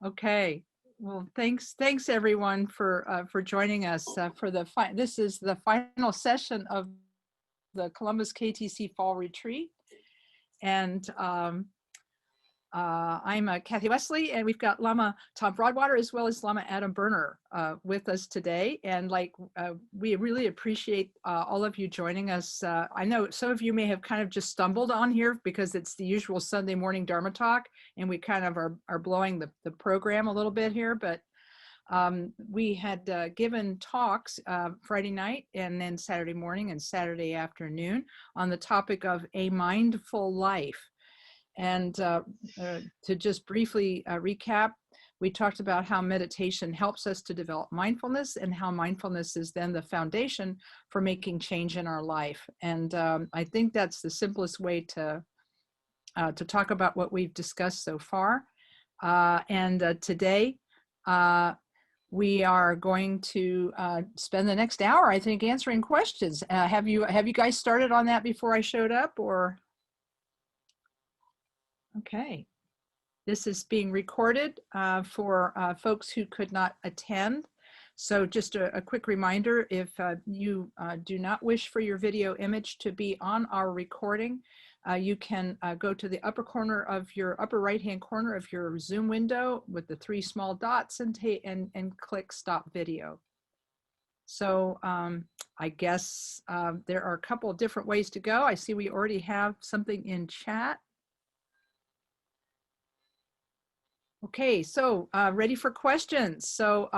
Okay. Well, thanks everyone for joining us for this is the final session of the Columbus KTC Fall Retreat, and I'm Kathy Wesley, and we've got Lama Tom Broadwater as well as Lama Adam with us today. And we really appreciate all of you joining us. I know some of you may have kind of just stumbled on here because it's the usual Sunday morning Dharma talk, and we kind of are blowing the program a little bit here, but we had given talks Friday night and then Saturday morning and Saturday afternoon on the topic of a mindful life. And to just briefly recap, we talked about how meditation helps us to develop mindfulness and how mindfulness is then the foundation for making change in our life. And I think that's the simplest way to talk about what we've discussed so far. Today, we are going to spend the next hour, I think, answering questions. Have you guys started on that before I showed up, or? Okay. This is being recorded for folks who could not attend. So just a quick reminder, if you do not wish for your video image to be on our recording, you can go to the upper right-hand corner of your Zoom window with the 3 small dots and click Stop Video. So I guess there are a couple of different ways to go. I see we already have something in chat. Okay, so ready for questions. So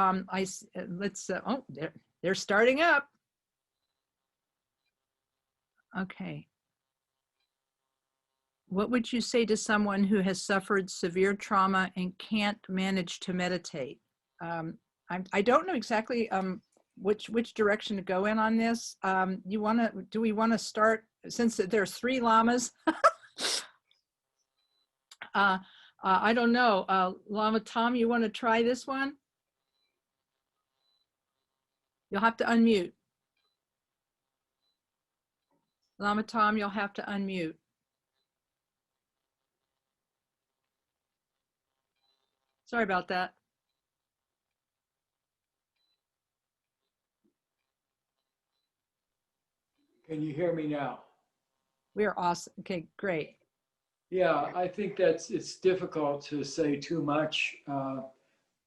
they're starting up. Okay. What would you say to someone who has suffered severe trauma and can't manage to meditate? I don't know exactly which direction to go in on this. Do we want to start, since there's 3 lamas? I don't know. Lama Tom, you want to try this one? You'll have to unmute. Lama Tom, you'll have to unmute. Sorry about that. Can you hear me now? We're awesome. Okay, great. Yeah, I think it's difficult to say too much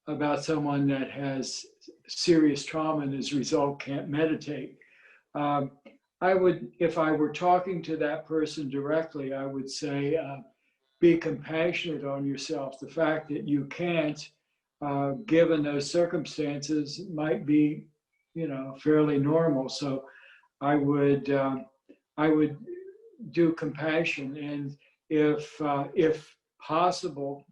about someone that has serious trauma and as a result can't meditate. I would, if I were talking to that person directly, I would say, be compassionate on yourself. The fact that you can't, given those circumstances, might be, fairly normal. So I would do compassion, and if possible,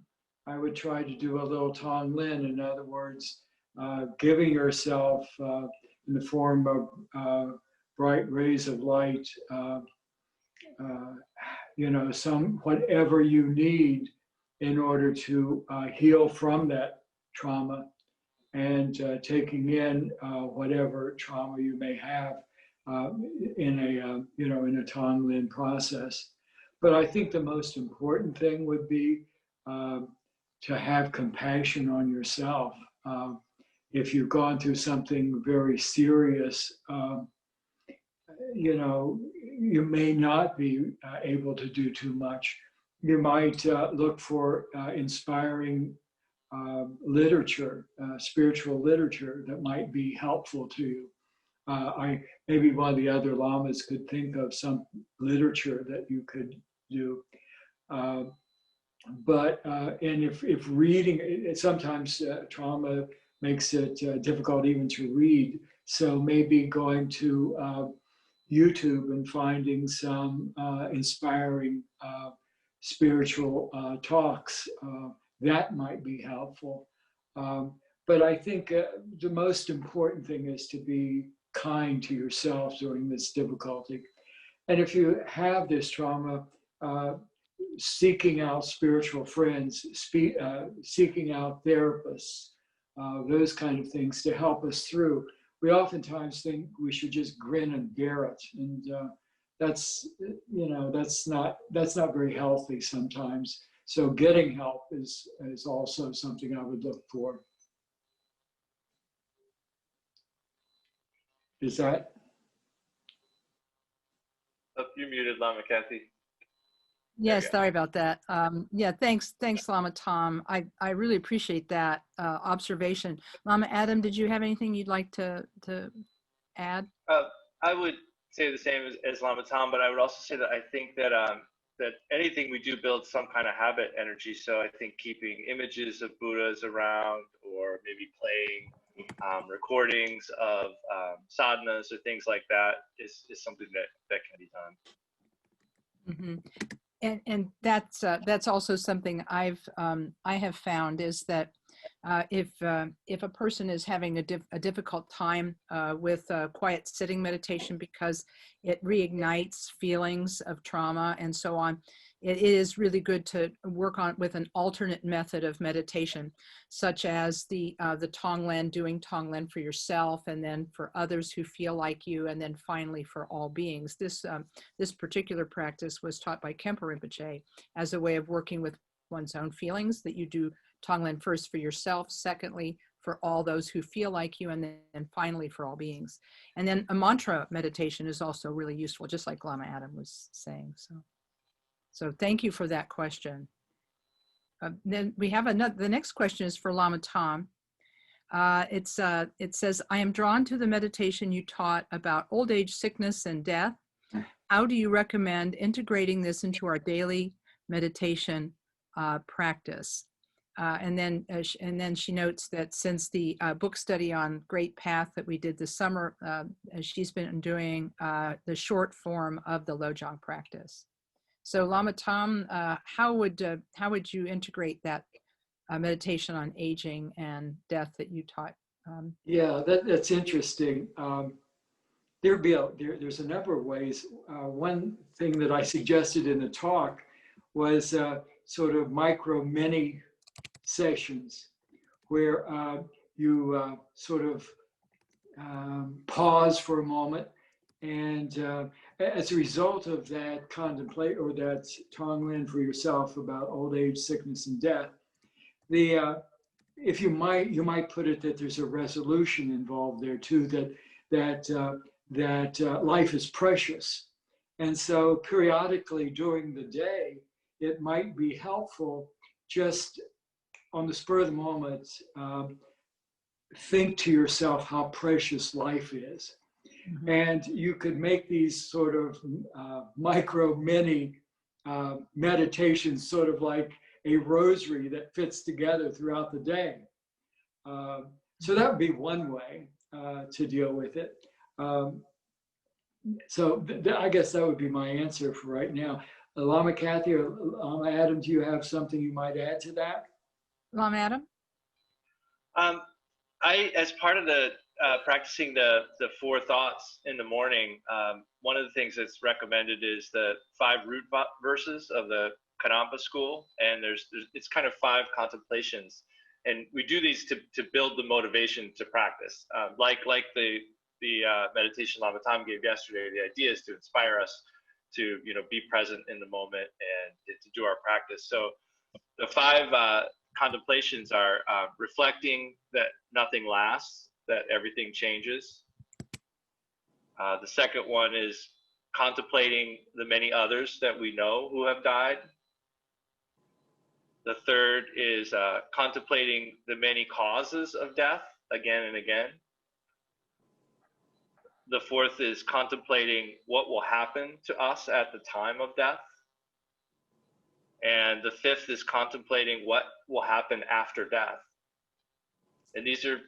I would try to do a little Tong Lin. In other words, giving yourself in the form of bright rays of light, some whatever you need in order to heal from that trauma, and taking in whatever trauma you may have in a Tong Lin process. But I think the most important thing would be to have compassion on yourself. If you've gone through something very serious, you may not be able to do too much. You might look for inspiring literature, spiritual literature that might be helpful to you. Maybe one of the other lamas could think of some literature that you could do. And if reading, sometimes trauma makes it difficult even to read. So maybe going to YouTube and finding some inspiring spiritual talks, that might be helpful. But I think the most important thing is to be kind to yourself during this difficulty. And if you have this trauma, seeking out spiritual friends, seeking out therapists, those kind of things to help us through. We oftentimes think we should just grin and bear it, and that's not very healthy sometimes. So getting help is also something I would look for. Is that? Oh, you're muted, Lama Kathy. Yes, sorry about that. Yeah, thanks, Lama Tom. I really appreciate that observation. Lama Adam, did you have anything you'd like to add? I would say the same as Lama Tom, but I would also say that I think that that anything we do builds some kind of habit energy. So I think keeping images of Buddhas around, or maybe playing recordings of sadhanas or things like that is something that can be done. Mm-hmm. And that's also something I have found is that if a person is having a difficult time with quiet sitting meditation because it reignites feelings of trauma and so on, it is really good to work on with an alternate method of meditation, such as the Tonglen, doing Tonglen for yourself, and then for others who feel like you, and then finally for all beings. This particular practice was taught by Khenpo Rinpoche as a way of working with one's own feelings, that you do Tonglen first for yourself, secondly for all those who feel like you, and then finally for all beings. And then a mantra meditation is also really useful, just like Lama Adam was saying. So thank you for that question. Then we have the next question is for Lama Tom. It says, I am drawn to the meditation you taught about old age, sickness, and death. How do you recommend integrating this into our daily meditation practice? And then she notes that since the book study on Great Path that we did this summer, she's been doing the short form of the Lojong practice. So Lama Tom, how would you integrate that meditation on aging and death that you taught? Yeah, that's interesting. There's a number of ways. One thing that I suggested in the talk was sort of mini sessions where you sort of pause for a moment, and as a result of that contemplate or that Tonglen for yourself about old age, sickness, and death, if you might put it that there's a resolution involved there too, that life is precious, and so periodically during the day it might be helpful just on the spur of the moment, think to yourself how precious life is. Mm-hmm. And you could make these sort of mini meditations, sort of like a rosary that fits together throughout the day. So that would be one way to deal with it. So I guess that would be my answer for right now. Lama Kathy or Lama Adam, do you have something you might add to that? Lama Adam? As part of the practicing the 4 thoughts in the morning, one of the things that's recommended is the 5 root verses of the Kadampa school, and it's kind of 5 contemplations, and we do these to build the motivation to practice. Like the meditation Lama Tom gave yesterday, the idea is to inspire us to be present in the moment and to do our practice. So the 5 contemplations are reflecting that nothing lasts, that everything changes. The second one is contemplating the many others that we know who have died. The third is contemplating the many causes of death again and again. The fourth is contemplating what will happen to us at the time of death. And the fifth is contemplating what will happen after death. And these are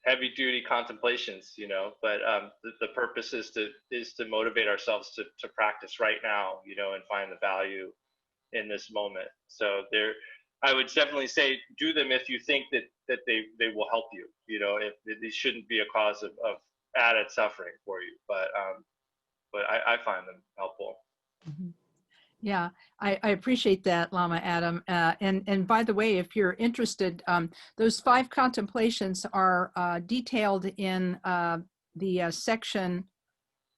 heavy duty contemplations, but the purpose is to motivate ourselves to practice right now, and find the value in this moment. So I would definitely say do them if you think that they will help you, if these shouldn't be a cause of added suffering for you, but I find them helpful. Mm-hmm. Yeah, I appreciate that, Lama Adam. And by the way, if you're interested, those 5 contemplations are detailed in the section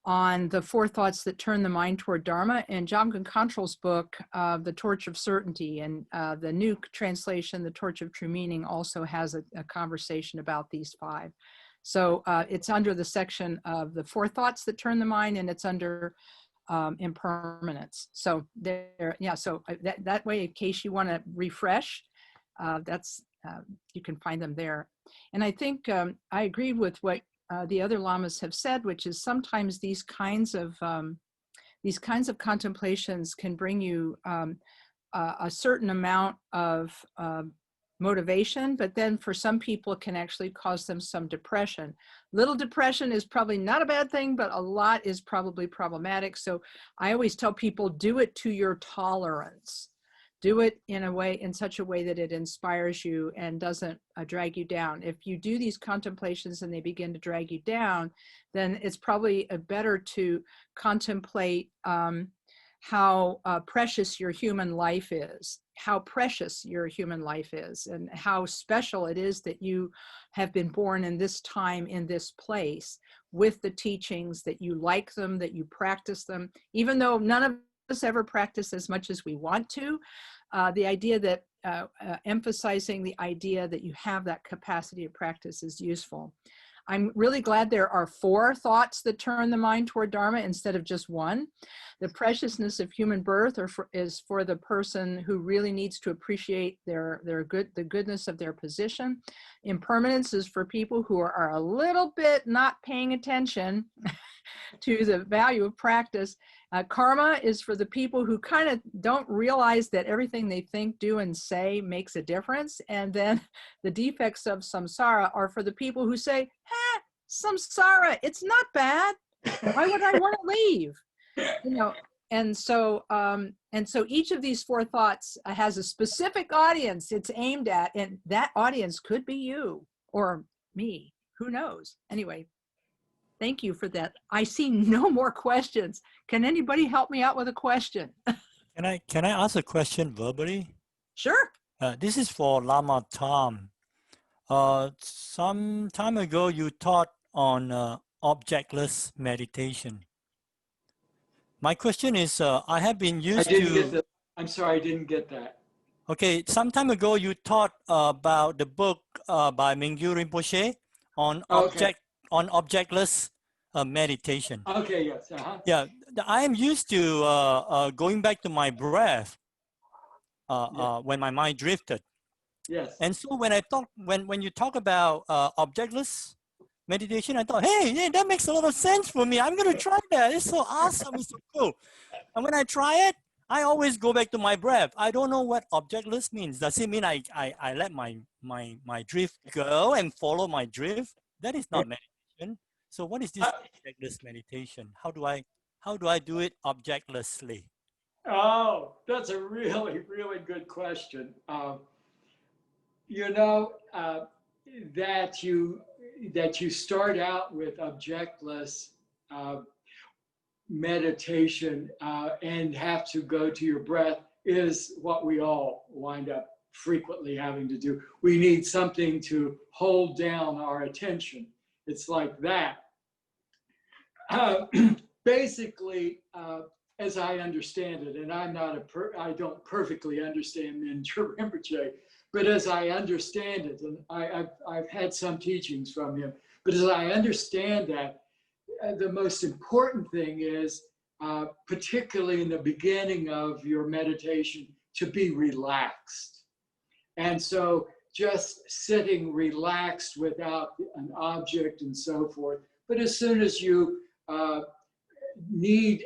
on the four thoughts that turn the mind toward Dharma, and Jamgon Khantrol's book, The Torch of Certainty, and the new translation, The Torch of True Meaning, also has a conversation about these five. So it's under the section of the four thoughts that turn the mind, and it's under impermanence. So there, yeah. So that way, in case you want to refresh, you can find them there. And I think I agree with what the other lamas have said, which is sometimes these kinds of contemplations can bring you a certain amount of motivation, but then for some people it can actually cause them some depression. Little depression is probably not a bad thing, but a lot is probably problematic. So I always tell people, do it to your tolerance. Do it in such a way that it inspires you and doesn't drag you down. If you do these contemplations and they begin to drag you down, then it's probably better to contemplate how precious your human life is, and how special it is that you have been born in this time, in this place, with the teachings, that you like them, that you practice them, even though none of us ever practice as much as we want to. The idea that emphasizing the idea that you have that capacity of practice is useful. I'm really glad there are four thoughts that turn the mind toward Dharma instead of just one. The preciousness of human birth is for the person who really needs to appreciate the goodness of their position. Impermanence is for people who are a little bit not paying attention to the value of practice. Karma is for the people who kind of don't realize that everything they think, do, and say makes a difference. And then the defects of samsara are for the people who say, samsara, it's not bad. Why would I want to leave? And so each of these four thoughts has a specific audience it's aimed at, and that audience could be you or me. Who knows? Anyway. Thank you for that. I see no more questions. Can anybody help me out with a question? Can I ask a question verbally? Sure. This is for Lama Tom. Some time ago, you taught on objectless meditation. My question is, I have been used to... I'm sorry, I didn't get that. Okay, some time ago, you taught about the book by Mingyur Rinpoche on objectless meditation. Okay, yes. Yeah, I am used to going back to my breath when my mind drifted. Yes. And so when you talk about objectless meditation, I thought, hey, that makes a lot of sense for me. I'm going to try that. It's so awesome. It's so cool. And when I try it, I always go back to my breath. I don't know what objectless means. Does it mean I let my drift go and follow my drift? That is not meditation. So what is this objectless meditation? How do I do it objectlessly? Oh, that's a really, really good question. That you start out with objectless meditation and have to go to your breath is what we all wind up frequently having to do. We need something to hold down our attention. It's like that. Basically, as I understand it, and I don't perfectly understand Mingyur Rinpoche, but as I understand it, and I've had some teachings from him, but as I understand that, the most important thing is, particularly in the beginning of your meditation, to be relaxed. And so just sitting relaxed without an object and so forth. But as soon as you need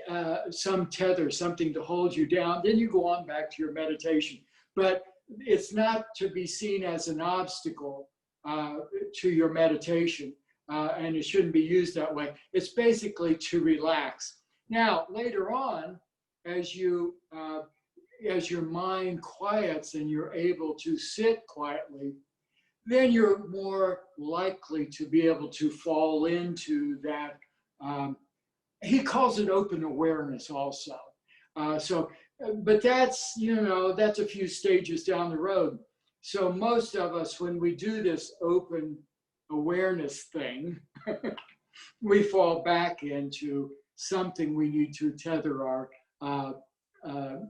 some tether, something to hold you down, then you go on back to your meditation. But it's not to be seen as an obstacle to your meditation, and it shouldn't be used that way. It's basically to relax. Now, later on, as your mind quiets and you're able to sit quietly, then you're more likely to be able to fall into that. He calls it open awareness also. But that's a few stages down the road. So most of us, when we do this open awareness thing, we fall back into something we need to tether our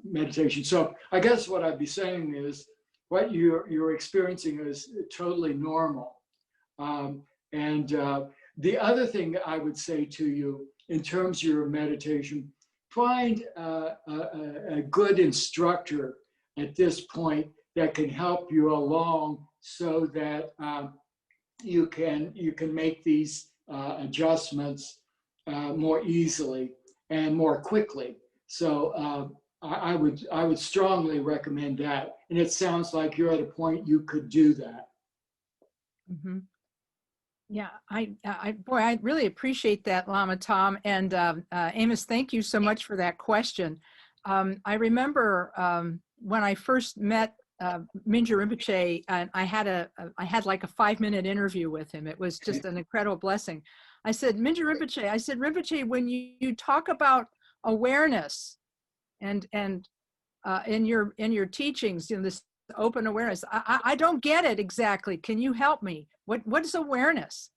meditation. So I guess what I'd be saying is what you're experiencing is totally normal. And the other thing I would say to you in terms of your meditation, find a good instructor at this point that can help you along so that you can make these adjustments more easily and more quickly. So I would strongly recommend that. And it sounds like you're at a point you could do that. Mm-hmm. Yeah, boy, I really appreciate that, Lama Tom. And Amos, thank you so much for that question. I remember when I first met Mingyur Rinpoche, and I had like a 5-minute interview with him. It was just an incredible blessing. I said, Mingyur Rinpoche, Rinpoche, when you talk about awareness and in your teachings, this open awareness, I don't get it exactly. Can you help me? What is awareness?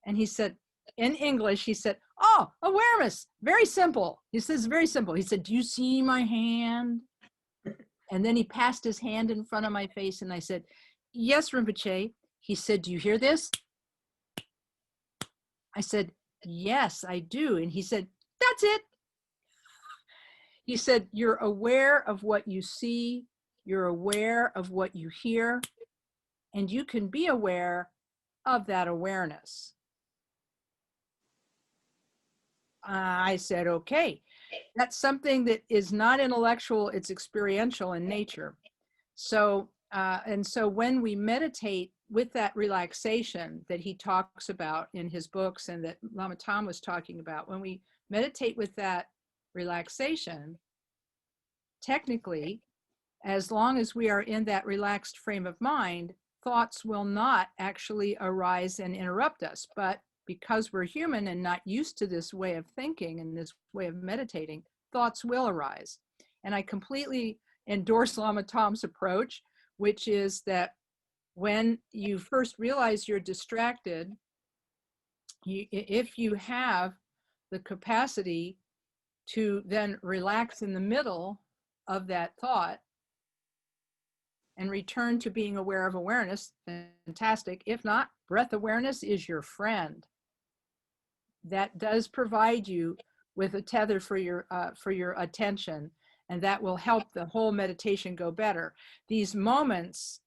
And he said, in English, he said, oh, awareness, very simple. He says, very simple. He said, do you see my hand? And then he passed his hand in front of my face, and I said, yes, Rinpoche. He said, do you hear this? I said, yes, I do. And he said, that's it. He said, you're aware of what you see, you're aware of what you hear, and you can be aware of that awareness. I said, okay, that's something that is not intellectual, it's experiential in nature. So, and so when we meditate with that relaxation that he talks about in his books and that Lama Tom was talking about, when we meditate with that relaxation, technically, as long as we are in that relaxed frame of mind, thoughts will not actually arise and interrupt us. But because we're human and not used to this way of thinking and this way of meditating, thoughts will arise. And I completely endorse Lama Tom's approach, which is that when you first realize you're distracted, if you have the capacity to then relax in the middle of that thought and return to being aware of awareness, fantastic. If not, breath awareness is your friend. That does provide you with a tether for your attention, and that will help the whole meditation go better. These moments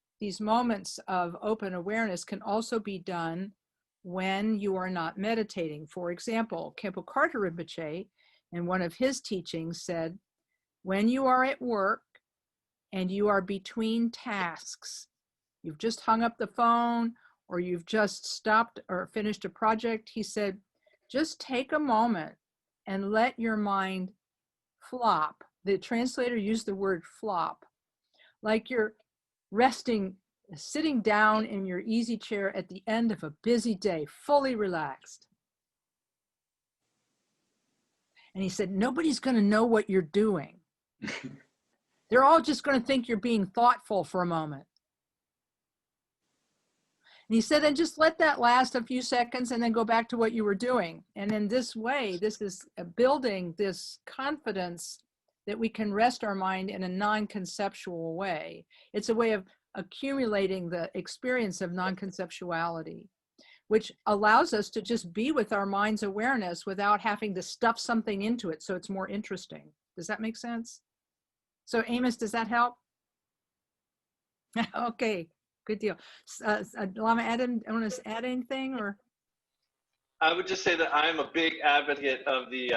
of open awareness can also be done when you are not meditating. For example, Khenpo Karthar Rinpoche, in one of his teachings, said, when you are at work and you are between tasks, you've just hung up the phone or you've just stopped or finished a project, he said, just take a moment and let your mind flop. The translator used the word flop, like you're resting, sitting down in your easy chair at the end of a busy day, fully relaxed. And he said, nobody's going to know what you're doing. They're all just going to think you're being thoughtful for a moment. And he said, and just let that last a few seconds and then go back to what you were doing. And in this way, this is building this confidence that we can rest our mind in a non-conceptual way. It's a way of accumulating the experience of non-conceptuality, which allows us to just be with our mind's awareness without having to stuff something into it so it's more interesting. Does that make sense? So Amos, does that help? Okay, good deal. Lama Adam, want to add anything or? I would just say that I'm a big advocate of the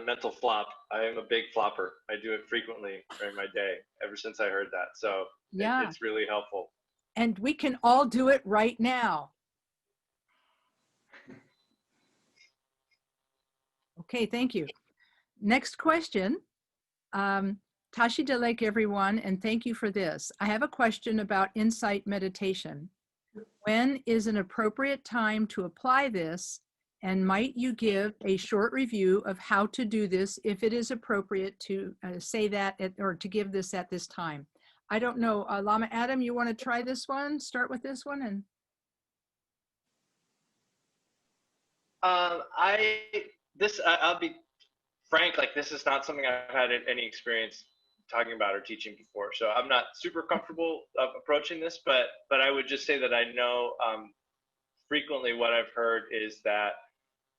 mental flop. I am a big flopper. I do it frequently during my day ever since I heard that. So yeah, it's really helpful. And we can all do it right now. Okay, thank you. Next question. Tashi Delek, everyone, and thank you for this. I have a question about insight meditation. When is an appropriate time to apply this? And might you give a short review of how to do this if it is appropriate to say that or to give this at this time? I don't know. Lama Adam, you want to try this one? Start with this one. And I'll be frank, like this is not something I've had any experience talking about or teaching before. So I'm not super comfortable approaching this, but I would just say that I know frequently what I've heard is that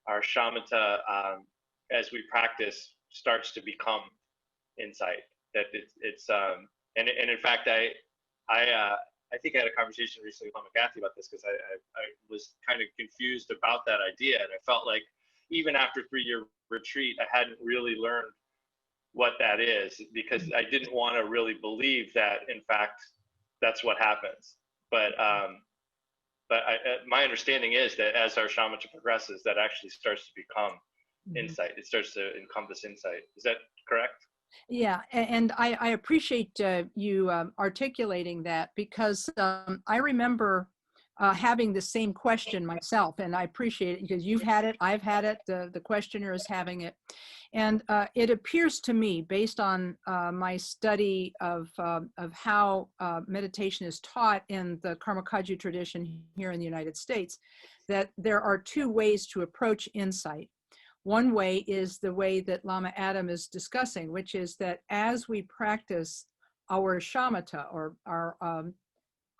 our shamatha, as we practice, starts to become insight. That it's and in fact, I think I had a conversation recently with Lama Kathy about this, because I was kind of confused about that idea, and I felt like even after 3-year retreat, I hadn't really learned what that is, because I didn't want to really believe that in fact that's what happens. But my understanding is that as our shamatha progresses, that actually starts to become insight. It starts to encompass insight. Is that correct? Yeah, and I appreciate you articulating that, because I remember having the same question myself, and I appreciate it because you've had it, I've had it, the questioner is having it. And it appears to me, based on my study of how meditation is taught in the Karma Kagyu tradition here in the United States, that there are two ways to approach insight. One way is the way that Lama Adam is discussing, which is that as we practice our shamatha, or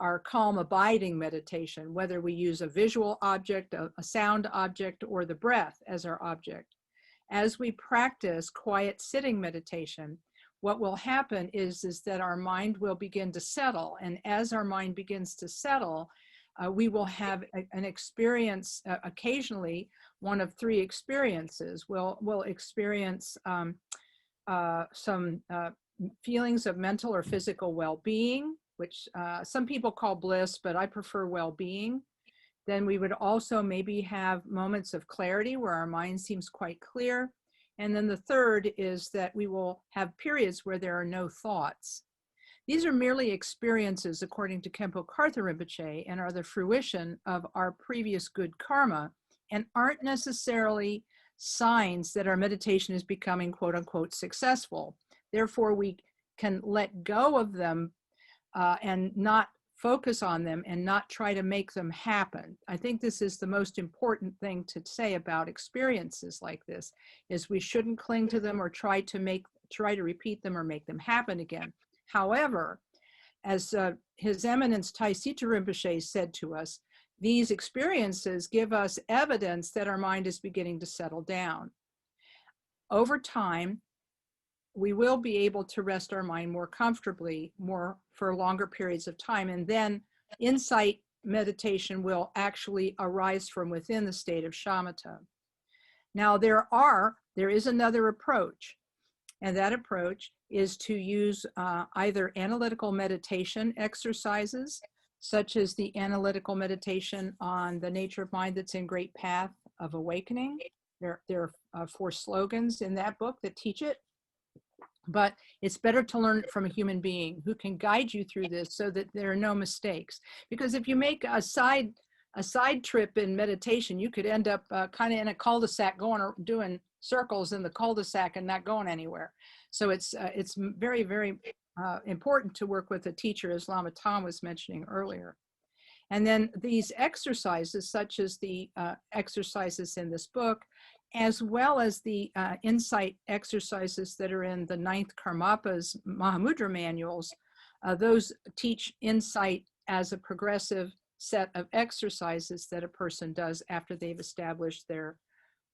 our calm abiding meditation, whether we use a visual object, a sound object, or the breath as our object, as we practice quiet sitting meditation, what will happen is that our mind will begin to settle. And as our mind begins to settle, we will have an experience, occasionally one of three experiences. We'll experience some feelings of mental or physical well-being, which some people call bliss, but I prefer well-being. Then we would also maybe have moments of clarity where our mind seems quite clear. And then the third is that we will have periods where there are no thoughts. These are merely experiences, according to Khenpo Karthar Rinpoche, and are the fruition of our previous good karma, and aren't necessarily signs that our meditation is becoming quote unquote successful. Therefore, we can let go of them and not focus on them and not try to make them happen. I think this is the most important thing to say about experiences like this, is we shouldn't cling to them or try to repeat them or make them happen again. However, as His Eminence Taisita Rinpoche said to us, these experiences give us evidence that our mind is beginning to settle down. Over time, we will be able to rest our mind more comfortably, more for longer periods of time, and then insight meditation will actually arise from within the state of shamatha. Now, there is another approach, and that approach is to use either analytical meditation exercises, such as the analytical meditation on the nature of mind that's in Great Path of Awakening. There are 4 slogans in that book that teach it. But it's better to learn it from a human being who can guide you through this so that there are no mistakes. Because if you make a side trip in meditation, you could end up kind of in a cul-de-sac doing circles in the cul-de-sac and not going anywhere. So it's very, very important to work with a teacher, as Lama Tom was mentioning earlier. And then these exercises, such as the exercises in this book, as well as the insight exercises that are in the 9th Karmapa's Mahamudra manuals, those teach insight as a progressive set of exercises that a person does after they've established their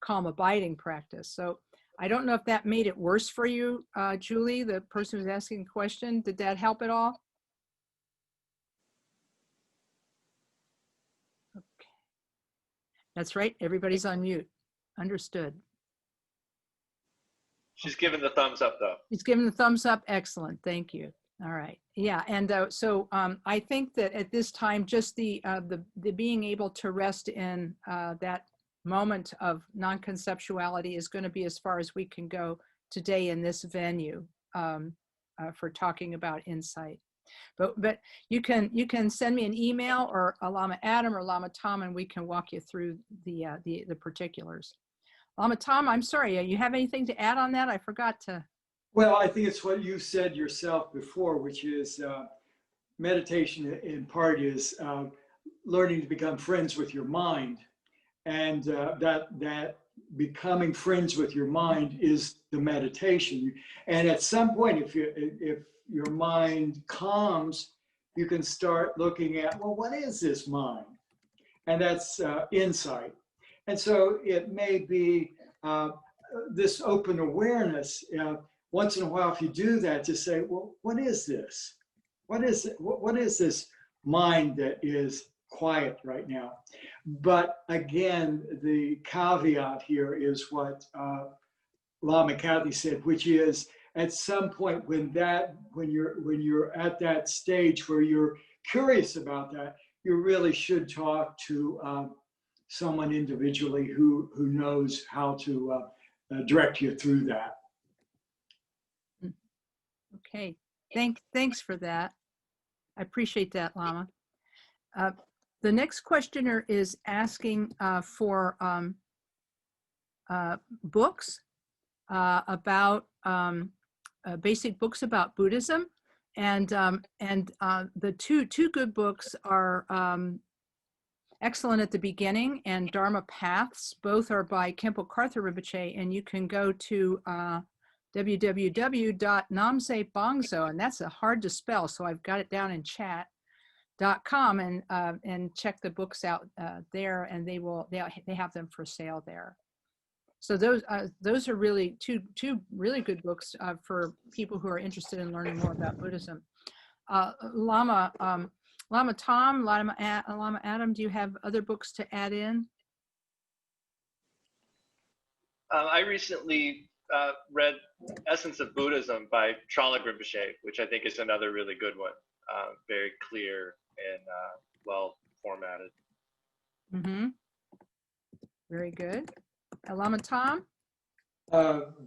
calm abiding practice. So I don't know if that made it worse for you, Julie, the person who's asking the question. Did that help at all? Okay. That's right, everybody's on mute. Understood. She's giving the thumbs up, though. She's giving the thumbs up. Excellent. Thank you. All right. Yeah. And so I think that at this time, just the being able to rest in that moment of non-conceptuality is going to be as far as we can go today in this venue for talking about insight. But you can send me an email, or a Lama Adam or Lama Tom, and we can walk you through the particulars. Lama Tom, I'm sorry, you have anything to add on that? I forgot to. Well, I think it's what you said yourself before, which is meditation in part is learning to become friends with your mind, and that becoming friends with your mind is the meditation. And at some point, if your mind calms, you can start looking at, well, what is this mind? And that's insight. And so it may be this open awareness. Once in a while, if you do that, to say, well, what is this? What is it? What is this mind that is quiet right now? But again, the caveat here is what Lama Kathy said, which is at some point when you're at that stage where you're curious about that, you really should talk to someone individually who knows how to direct you through that. Okay, thanks for that. I appreciate that, Lama. The next questioner is asking for books about basic books about Buddhism, and the two good books are Excellent at the Beginning and Dharma Paths. Both are by Khenpo Karthar Rinpoche, and you can go to www.namse and that's hard to spell, so I've got it down in chat.com, and check the books out there, and they have them for sale there. So those are really two really good books for people who are interested in learning more about Buddhism. Lama Tom, Lama Adam, do you have other books to add in? I recently read Essence of Buddhism by Tralek Rinpoche, which I think is another really good one. Very clear and well formatted. Mm-hmm. Very good. Lama Tom?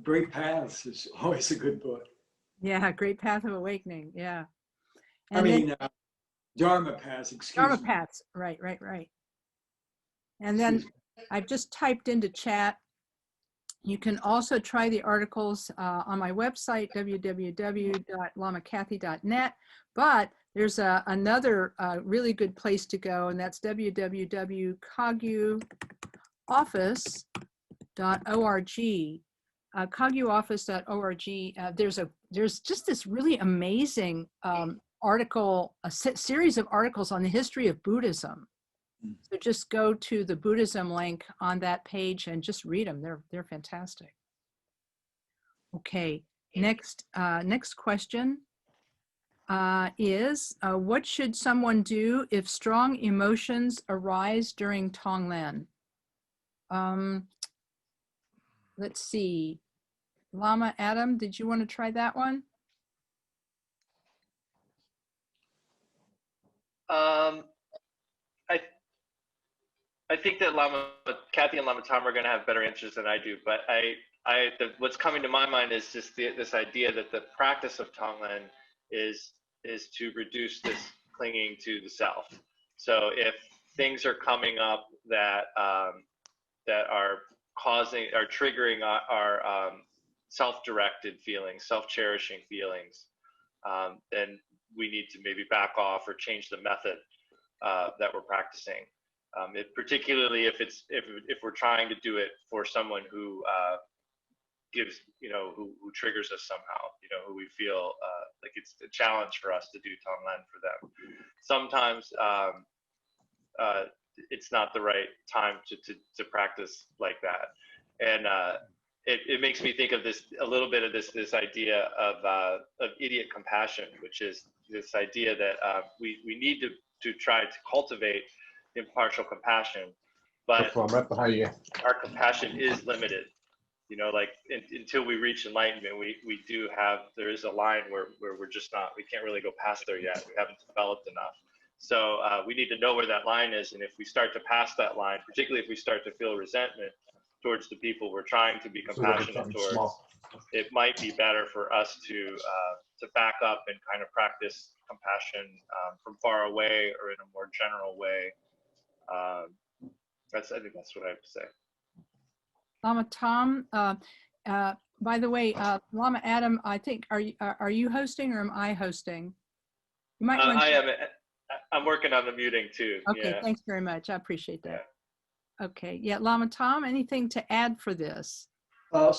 Great Paths is always a good book. Yeah, Great Path of Awakening. Yeah. And I mean, Dharma Paths, excuse Dharma me. Paths, right. And then I've just typed into chat. You can also try the articles on my website, www.lamakathy.net, but there's another really good place to go, and that's www.kagyuoffice.org. Kagyuoffice.org. There's just this really amazing article, a series of articles on the history of Buddhism. So just go to the Buddhism link on that page and just read them. They're fantastic. Okay, next question is what should someone do if strong emotions arise during Tonglen? Let's see. Lama Adam, did you want to try that one? I think that Lama Kathy and Lama Tom are going to have better answers than I do, but what's coming to my mind is just this idea that the practice of Tonglen is to reduce this clinging to the self. So if things are coming up that that are triggering our self-directed feelings, self-cherishing feelings, then we need to maybe back off or change the method that we're practicing. Particularly if we're trying to do it for someone who gives, who triggers us somehow, who we feel like it's a challenge for us to do Tonglen for them. Sometimes it's not the right time to practice like that, and it makes me think of a little bit of this idea of idiot compassion, which is this idea that we need to try to cultivate impartial compassion, but our compassion is limited. Like until we reach enlightenment, there is a line where we're just not, we can't really go past there yet. We haven't developed enough. So we need to know where that line is, and if we start to pass that line, particularly if we start to feel resentment towards the people we're trying to be compassionate towards, it might be better for us to back up and kind of practice compassion from far away or in a more general way. I think that's what I have to say. Lama Tom, by the way, Lama Adam, I think, are you hosting or am I hosting? You might I am. I'm working on the muting too. Okay, yeah. Thanks very much. I appreciate that. Okay. Yeah. Lama Tom, anything to add for this? I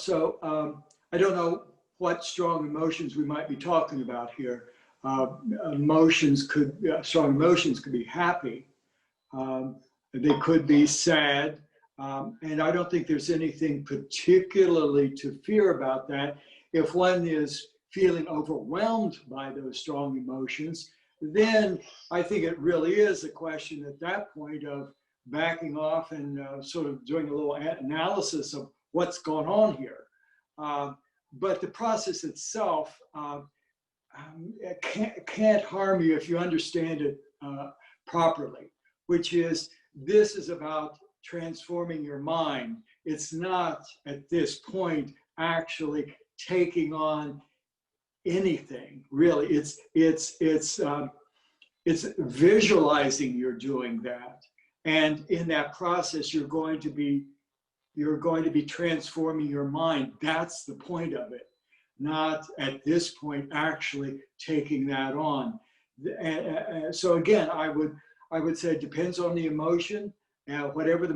don't know what strong emotions we might be talking about here. Strong emotions could be happy. They could be sad. And I don't think there's anything particularly to fear about that. If one is feeling overwhelmed by those strong emotions, then I think it really is a question at that point of backing off and sort of doing a little analysis of what's going on here. But the process itself can't harm you if you understand it properly, which is this is about transforming your mind. It's not at this point actually taking on anything really. It's visualizing you're doing that, and in that process you're going to be transforming your mind. That's the point of it, not at this point actually taking that on. So again, I would say it depends on the emotion. Whatever the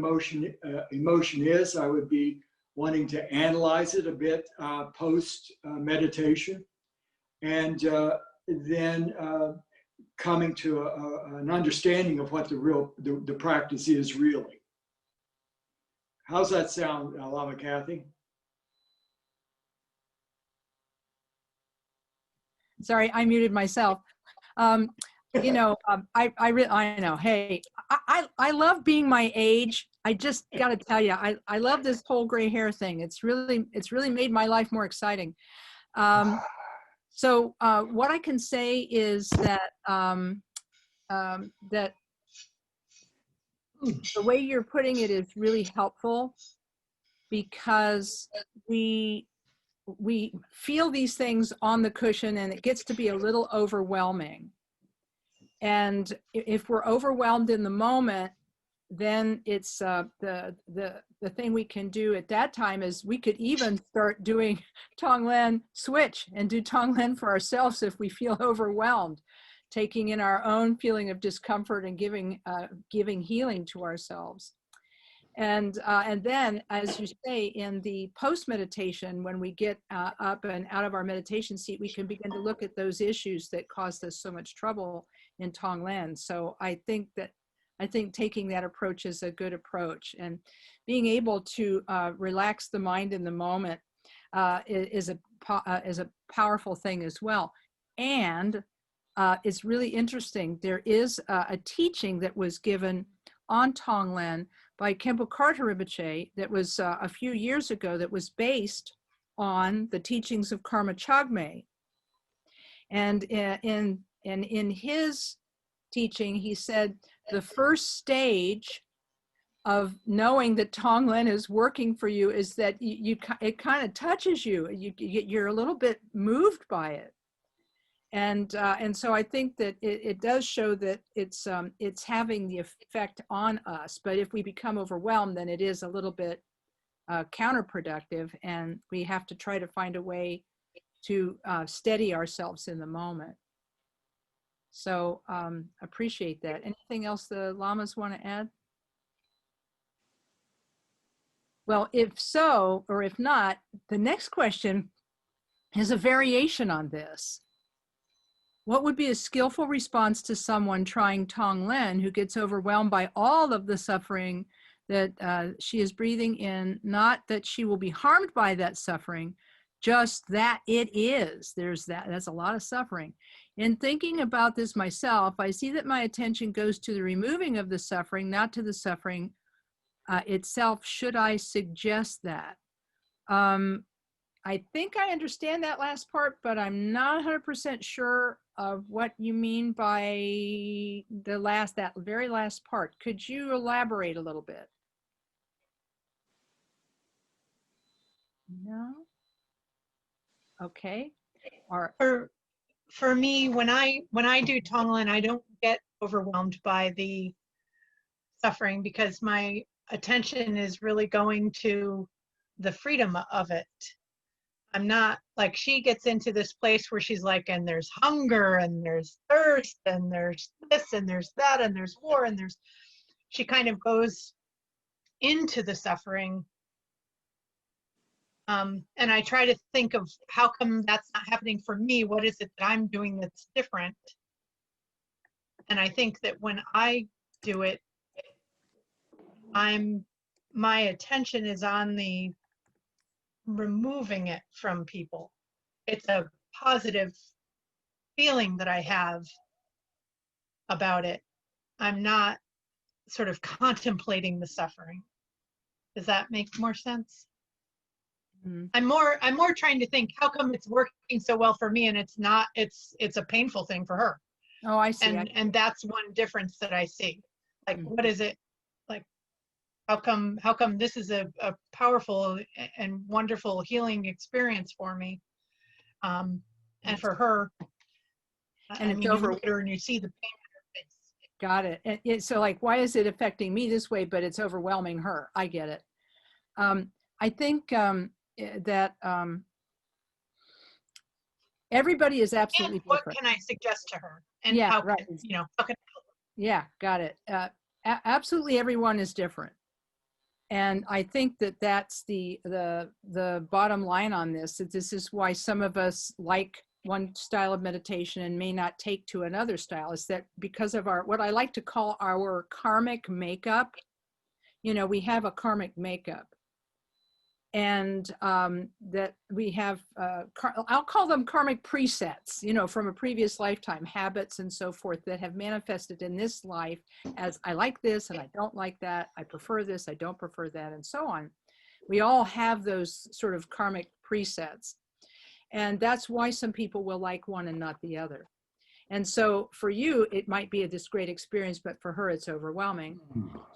emotion is, I would be wanting to analyze it a bit post meditation, and then coming to an understanding of what the practice is really. How's that sound, Lama Kathy? Sorry, I muted myself. You know, I know. Hey, I love being my age. I just got to tell you, I love this whole gray hair thing. It's really made my life more exciting. So what I can say is that that the way you're putting it is really helpful, because we feel these things on the cushion and it gets to be a little overwhelming. And if we're overwhelmed in the moment, then it's the thing we can do at that time is we could even start doing Tonglen switch and do Tonglen for ourselves if we feel overwhelmed, taking in our own feeling of discomfort and giving healing to ourselves. And then, as you say, in the post meditation, when we get up and out of our meditation seat, we can begin to look at those issues that caused us so much trouble in Tonglen. So I think taking that approach is a good approach, and being able to relax the mind in the moment is a powerful thing as well. And it's really interesting. There is a teaching that was given on Tonglen by Khenpo Karthar Rinpoche that was a few years ago, that was based on the teachings of Karma Chagme. And in his teaching, he said the first stage of knowing that Tonglen is working for you is that it kind of touches you. You're a little bit moved by it. And so I think that it does show that it's having the effect on us. But if we become overwhelmed, then it is a little bit counterproductive, and we have to try to find a way to steady ourselves in the moment. So appreciate that. Anything else the Lamas want to add? Well, if so, or if not, the next question is a variation on this. What would be a skillful response to someone trying Tonglen who gets overwhelmed by all of the suffering that she is breathing in? Not that she will be harmed by that suffering, just that it is. That's a lot of suffering. In thinking about this myself, I see that my attention goes to the removing of the suffering, not to the suffering itself. Should I suggest that? I think I understand that last part, but I'm not 100% sure of what you mean by that very last part. Could you elaborate a little bit? No? Okay. For me, when I do Tonglen, I don't get overwhelmed by the suffering, because my attention is really going to the freedom of it. I'm not like, she gets into this place where she's like, and there's hunger and there's thirst and there's this and there's that and there's war and she kind of goes into the suffering. And I try to think of how come that's not happening for me? What is it that I'm doing that's different? And I think that when I do it, my attention is on the removing it from people. It's a positive feeling that I have about it. I'm not sort of contemplating the suffering. Does that make more sense? Mhm. I'm more trying to think, how come it's working so well for me and it's not, it's a painful thing for her. Oh, I see. And that's one difference that I see. Like, Mhm. what is it? Like, how come this is a powerful and wonderful healing experience for me? And for her, And I it's mean, you over. look at her and you see the pain in her face. Got it. So like, why is it affecting me this way, but it's overwhelming her? I get it. I think that everybody is absolutely And what different. can I suggest to her? And Yeah, how right. can, you know, how can I help her? Yeah, got it. Absolutely everyone is different. And I think that that's the bottom line on this. That this is why some of us like one style of meditation and may not take to another style, is that because of our, what I like to call our karmic makeup. You know, we have a karmic makeup, and that we have, I'll call them karmic presets, you know, from a previous lifetime, habits and so forth that have manifested in this life as I like this and I don't like that, I prefer this, I don't prefer that, and so on. We all have those sort of karmic presets. And that's why some people will like one and not the other. And so for you, it might be this great experience, but for her, it's overwhelming.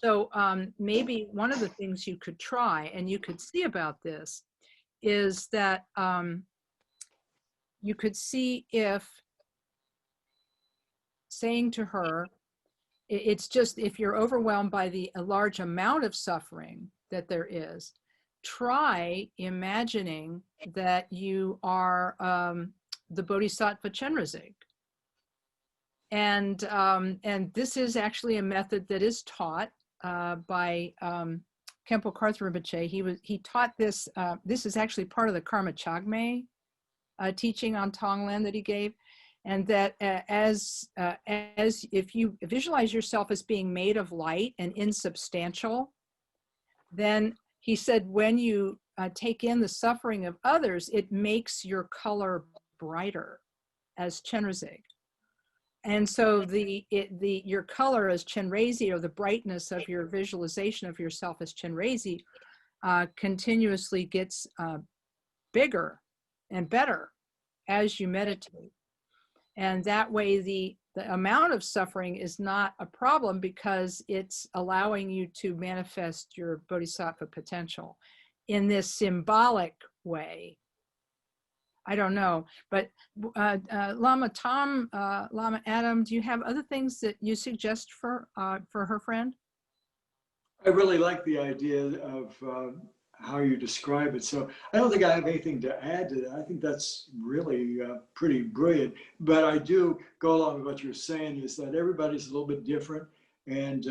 So maybe one of the things you could try and you could see about this is that you could see if saying to her, it's just, if you're overwhelmed by a large amount of suffering that there is, try imagining that you are the Bodhisattva Chenrezig. And this is actually a method that is taught by Khenpo Karthar Rinpoche. He taught this. This is actually part of the Karma Chagme teaching on Tonglen that he gave, and that as if you visualize yourself as being made of light and insubstantial, then he said when you take in the suffering of others, it makes your color brighter as Chenrezig. And so your color as Chenrezi, or the brightness of your visualization of yourself as Chenrezi, continuously gets bigger and better as you meditate. And that way the amount of suffering is not a problem, because it's allowing you to manifest your bodhisattva potential in this symbolic way. I don't know, but Lama Tom, Lama Adam, do you have other things that you suggest for her friend? I really like the idea of how you describe it. So I don't think I have anything to add to that. I think that's really pretty brilliant. But I do go along with what you're saying, is that everybody's a little bit different, and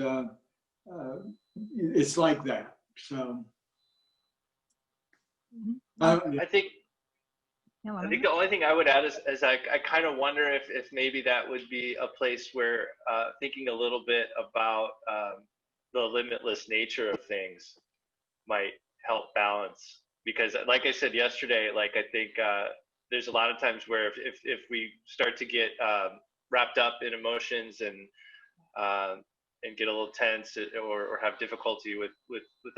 it's like that. So I think the only thing I would add is I kind of wonder if maybe that would be a place where thinking a little bit about the limitless nature of things might help balance. Because like I said yesterday, like I think there's a lot of times where if we start to get wrapped up in emotions and get a little tense or have difficulty with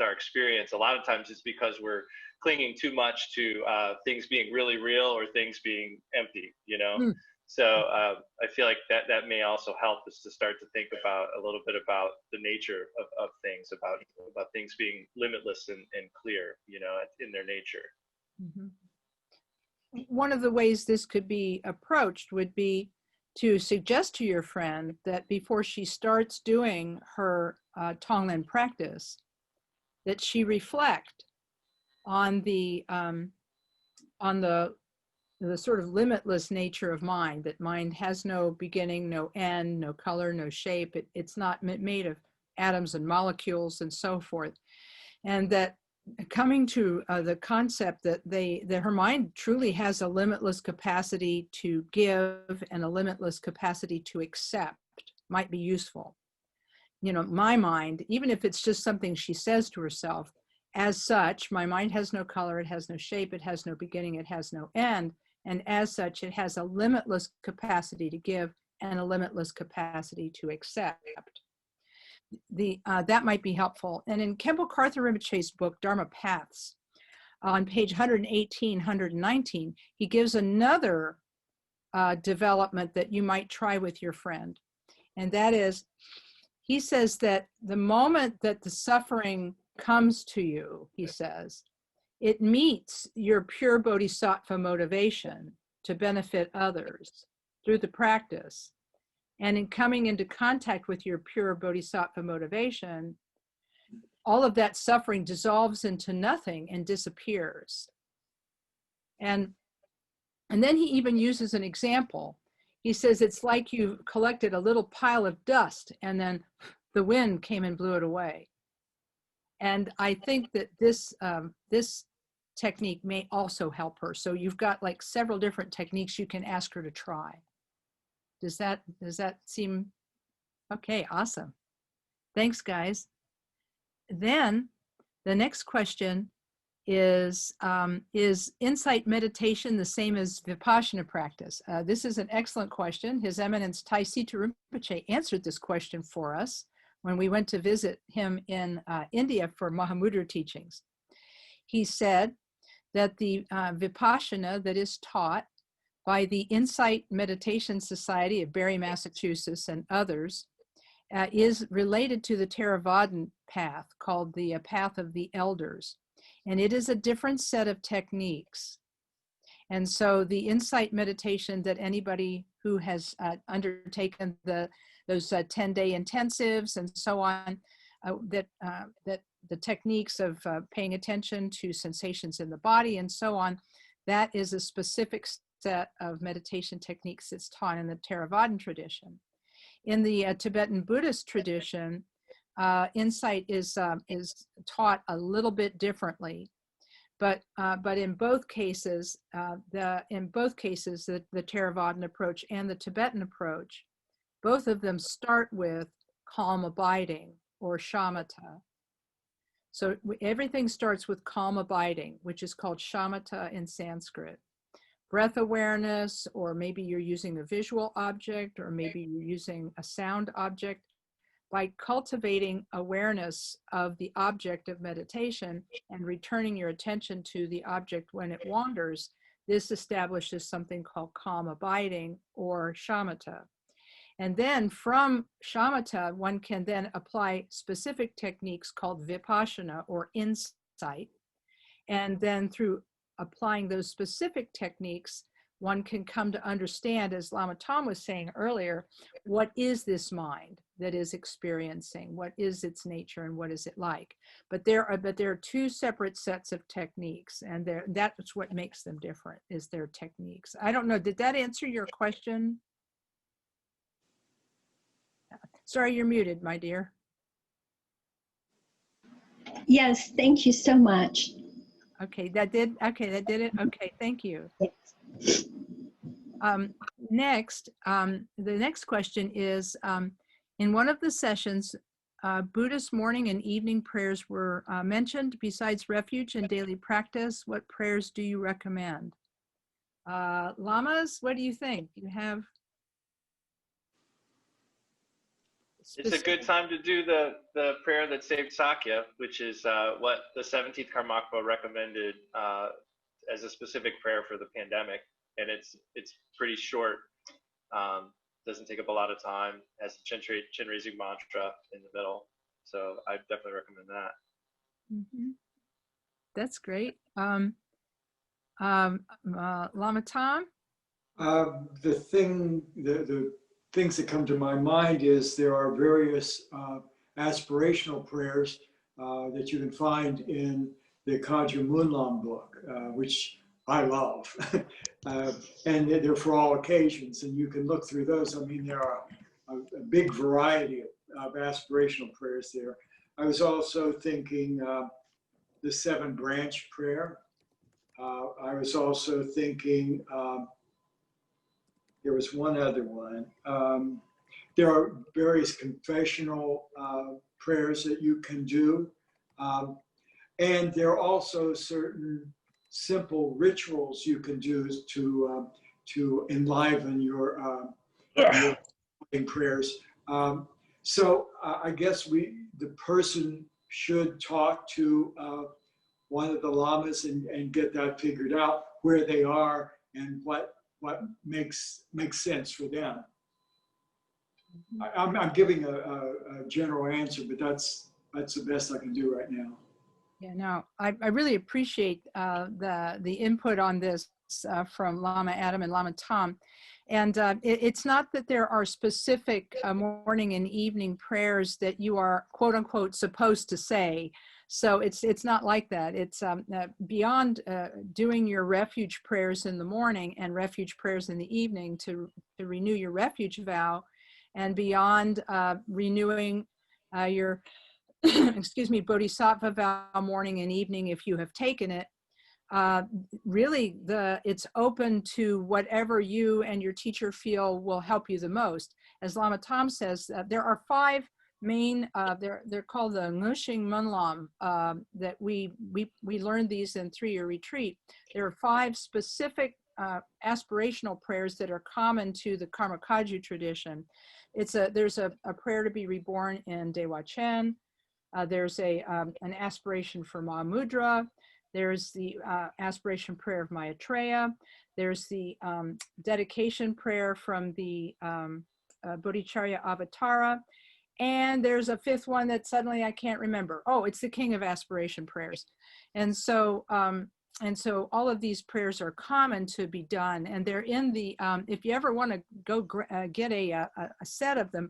our experience, a lot of times it's because we're clinging too much to things being really real or things being empty, you know? Mm. So I feel like that may also help us to start to think about a little bit about the nature of things, about things being limitless and clear, you know, in their nature. Mm-hmm. One of the ways this could be approached would be to suggest to your friend that before she starts doing her Tonglen practice, that she reflect on the sort of limitless nature of mind, that mind has no beginning, no end, no color, no shape. It's not made of atoms and molecules and so forth. And that coming to the concept that her mind truly has a limitless capacity to give and a limitless capacity to accept might be useful. You know, my mind, even if it's just something she says to herself, as such, my mind has no color, it has no shape, it has no beginning, it has no end. And as such, it has a limitless capacity to give and a limitless capacity to accept. That might be helpful. And in Khenpo Karthar Rinpoche's book, Dharma Paths, on page 118, 119, he gives another development that you might try with your friend. And that is, he says that the moment that the suffering comes to you, he says, it meets your pure bodhisattva motivation to benefit others through the practice. And in coming into contact with your pure bodhisattva motivation, all of that suffering dissolves into nothing and disappears. And then he even uses an example. He says it's like you collected a little pile of dust and then the wind came and blew it away. And I think that this technique may also help her. So you've got like several different techniques you can ask her to try. Does that seem okay? Awesome. Thanks, guys. Then the next question is insight meditation the same as Vipassana practice? This is an excellent question. His Eminence Tai Sita Rinpoche answered this question for us when we went to visit him in India for Mahamudra teachings. He said that the Vipassana that is taught by the Insight Meditation Society of Barre, Massachusetts, and others is related to the Theravadan path called the Path of the Elders. And it is a different set of techniques. And so the insight meditation that anybody who has undertaken those 10-day intensives and so on, that the techniques of paying attention to sensations in the body and so on, that is a specific set of meditation techniques that's taught in the Theravadan tradition. In the Tibetan Buddhist tradition, insight is taught a little bit differently, but in both cases, the Theravadan approach and the Tibetan approach, both of them start with calm abiding or shamatha. So everything starts with calm abiding, which is called shamatha in Sanskrit. Breath awareness, or maybe you're using a visual object, or maybe you're using a sound object. By cultivating awareness of the object of meditation and returning your attention to the object when it wanders, this establishes something called calm abiding or shamatha. And then from shamatha, one can then apply specific techniques called vipassana or insight. And then through applying those specific techniques, one can come to understand, as Lama Tom was saying earlier, what is this mind that is experiencing? What is its nature and what is it like? But there are two separate sets of techniques, and that's what makes them different, is their techniques. I don't know, did that answer your question? Sorry, you're muted, my dear. Yes, thank you so much. Okay, that did it. Okay, thank you. Next, the next question is, in one of the sessions, Buddhist morning and evening prayers were mentioned. Besides refuge and daily practice, what prayers do you recommend? Lamas, what do you think? You have? It's a good time to do the prayer that saved Sakya, which is what the 17th Karmakpa recommended as a specific prayer for the pandemic. And it's pretty short, doesn't take up a lot of time, has the chin raising mantra in the middle. So I definitely recommend that. Mm-hmm. That's great. Lama Tom? The things that come to my mind is there are various aspirational prayers that you can find in the Kagyu Munlam book, which I love. And they're for all occasions, and you can look through those. I mean, there are a big variety of aspirational prayers there. I was also thinking the 7 branch prayer. I was also thinking there was one other one. There are various confessional prayers that you can do. And there are also certain simple rituals you can do to enliven your prayers. So I guess the person should talk to one of the lamas and get that figured out, where they are and what makes sense for them. I'm giving a general answer, but that's the best I can do right now. Yeah, no, I really appreciate the input on this from Lama Adam and Lama Tom. And it's not that there are specific morning and evening prayers that you are, quote unquote, supposed to say. So it's not like that. It's beyond doing your refuge prayers in the morning and refuge prayers in the evening to renew your refuge vow, and beyond renewing your excuse me, bodhisattva vow morning and evening if you have taken it. Really, it's open to whatever you and your teacher feel will help you the most. As Lama Tom says, there are 5 main, they're called the Ngushing Munlam, that we learned these in 3-year retreat. There are 5 specific aspirational prayers that are common to the Karma Kagyu tradition. There's a prayer to be reborn in Dewa Chen. There's an aspiration for Mahamudra. There's the aspiration prayer of Maitreya. There's the dedication prayer from the Bodhicharya Avatara. And there's a 5th one that suddenly I can't remember. Oh, it's the King of Aspiration prayers. And so all of these prayers are common to be done. And they're in the, if you ever want to go get a set of them,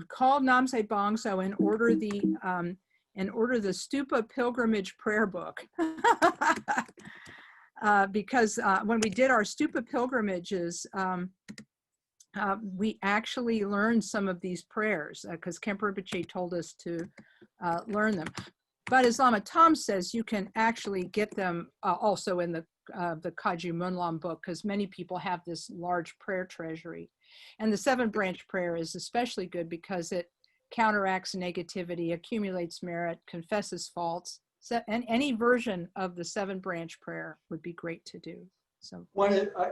call Namse Bongso and order the Stupa Pilgrimage Prayer Book. Because when we did our Stupa pilgrimages, we actually learned some of these prayers because Khenpo Rinpoche told us to learn them. But as Lama Tom says, you can actually get them also in the Kagyu Munlam book, because many people have this large prayer treasury. And the 7 branch prayer is especially good because it counteracts negativity, accumulates merit, confesses faults. So, and any version of the 7 branch prayer would be great to do. So,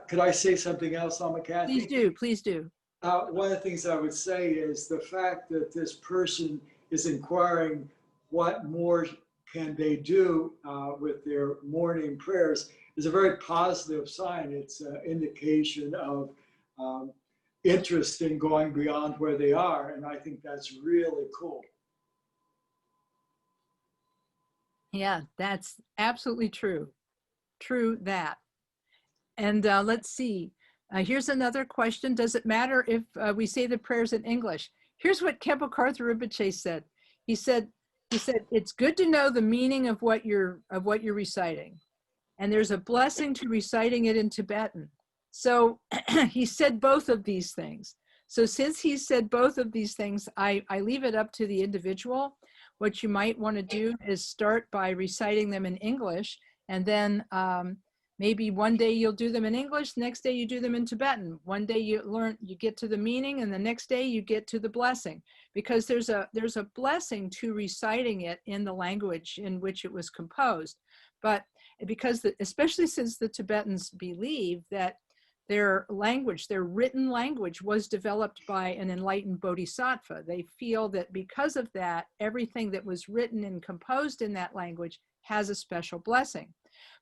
could I say something else, Lama Kathy? Please do, please do. One of the things I would say is the fact that this person is inquiring what more can they do with their morning prayers is a very positive sign. It's an indication of interest in going beyond where they are, and I think that's really cool. Yeah, that's absolutely true. True that. And let's see. Here's another question. Does it matter if we say the prayers in English? Here's what Khenpo Karthar Rinpoche said. He said, it's good to know the meaning of what you're reciting. And there's a blessing to reciting it in Tibetan. So he said both of these things. So since he said both of these things, I leave it up to the individual. What you might want to do is start by reciting them in English, and then maybe one day you'll do them in English, next day you do them in Tibetan. One day you get to the meaning, and the next day you get to the blessing, because there's a blessing to reciting it in the language in which it was composed. But because especially since the Tibetans believe that their language, their written language, was developed by an enlightened bodhisattva, they feel that because of that, everything that was written and composed in that language has a special blessing.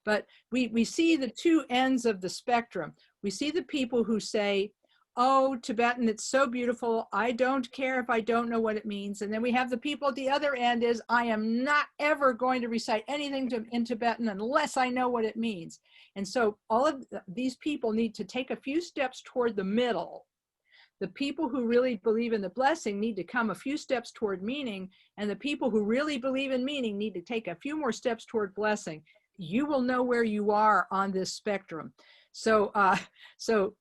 But we see the 2 ends of the spectrum. We see the people who say, oh, Tibetan, it's so beautiful, I don't care if I don't know what it means. And then we have the people at the other end is, I am not ever going to recite anything in Tibetan unless I know what it means. And so all of these people need to take a few steps toward the middle. The people who really believe in the blessing need to come a few steps toward meaning, and the people who really believe in meaning need to take a few more steps toward blessing. You will know where you are on this spectrum.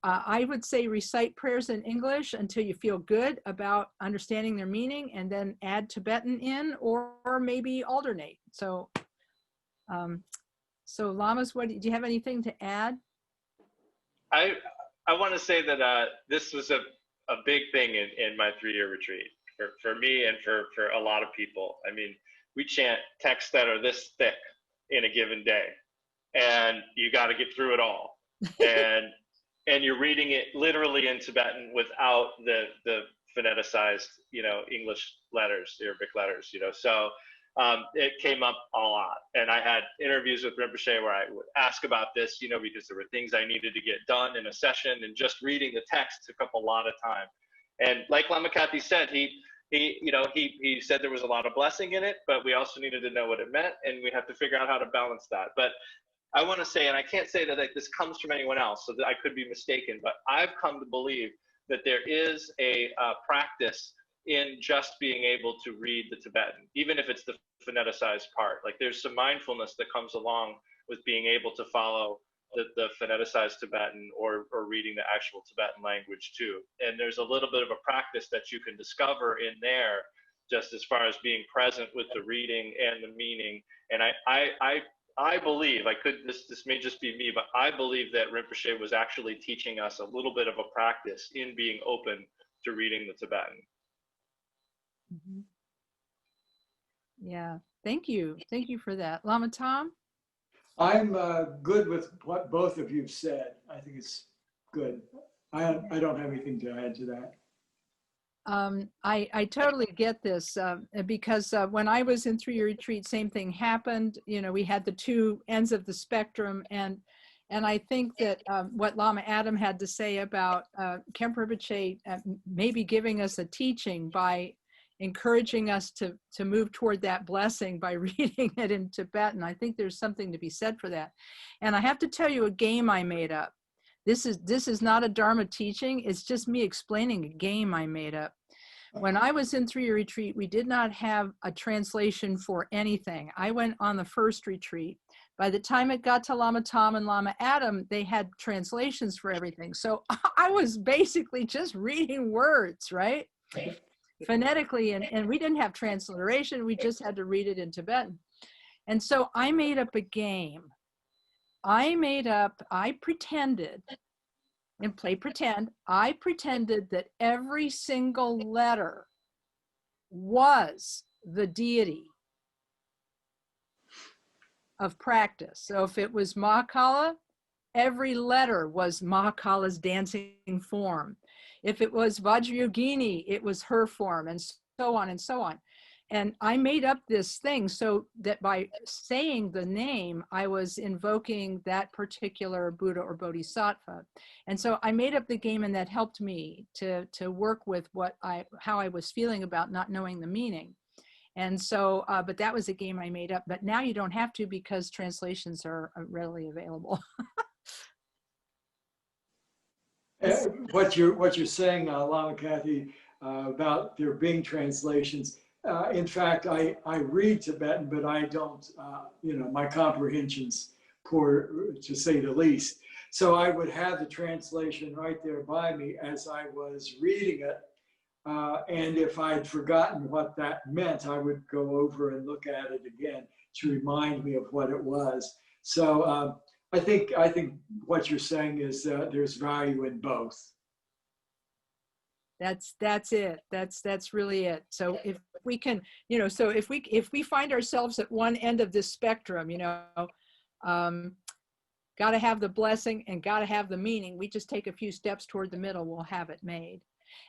I would say recite prayers in English until you feel good about understanding their meaning, and then add Tibetan in, or maybe alternate. So Lamas, do you have anything to add? I want to say that this was a big thing in my 3-year retreat for me and for a lot of people. I mean, we chant texts that are this thick in a given day, and you got to get through it all. And you're reading it literally in Tibetan without the phoneticized, English letters, Arabic letters, So it came up a lot. And I had interviews with Rinpoche where I would ask about this, because there were things I needed to get done in a session, and just reading the text took up a lot of time. And like Lama Kathy said, he said there was a lot of blessing in it, but we also needed to know what it meant, and we have to figure out how to balance that. But I want to say, and I can't say that this comes from anyone else, so that I could be mistaken, but I've come to believe that there is a practice in just being able to read the Tibetan, even if it's the phoneticized part. Like, there's some mindfulness that comes along with being able to follow the phoneticized Tibetan or reading the actual Tibetan language too. And there's a little bit of a practice that you can discover in there, just as far as being present with the reading and the meaning. And I believe, this may just be me, but I believe that Rinpoche was actually teaching us a little bit of a practice in being open to reading the Tibetan. Mm-hmm. Yeah, thank you. Thank you for that. Lama Tom? I'm good with what both of you've said. I think it's good. I don't have anything to add to that. I totally get this because when I was in 3-year retreat, same thing happened. We had the two ends of the spectrum, and I think that what Lama Adam had to say about Khenpo Rinpoche maybe giving us a teaching by encouraging us to move toward that blessing by reading it in Tibetan. I think there's something to be said for that. And I have to tell you a game I made up. This is not a Dharma teaching. It's just me explaining a game I made up. When I was in 3-year retreat, we did not have a translation for anything. I went on the first retreat. By the time it got to Lama Tom and Lama Adam, they had translations for everything. So I was basically just reading words, right? Phonetically, and we didn't have transliteration. We just had to read it in Tibetan. And so I made up a game. I pretended that every single letter was the deity of practice. So if it was Mahakala, every letter was Mahakala's dancing form. If it was Vajrayogini, it was her form, and so on and so on. And I made up this thing so that by saying the name, I was invoking that particular Buddha or Bodhisattva. And so I made up the game, and that helped me to work with how I was feeling about not knowing the meaning. And so, but that was a game I made up. But now you don't have to, because translations are readily available. What you're saying, Lama Kathy, about there being translations. In fact, I read Tibetan, but I don't, my comprehension's poor, to say the least. So I would have the translation right there by me as I was reading it. And if I'd forgotten what that meant, I would go over and look at it again to remind me of what it was. So I think what you're saying is there's value in both. That's it. That's really it. So if we can, so if we find ourselves at one end of this spectrum, got to have the blessing and got to have the meaning. We just take a few steps toward the middle, we'll have it made.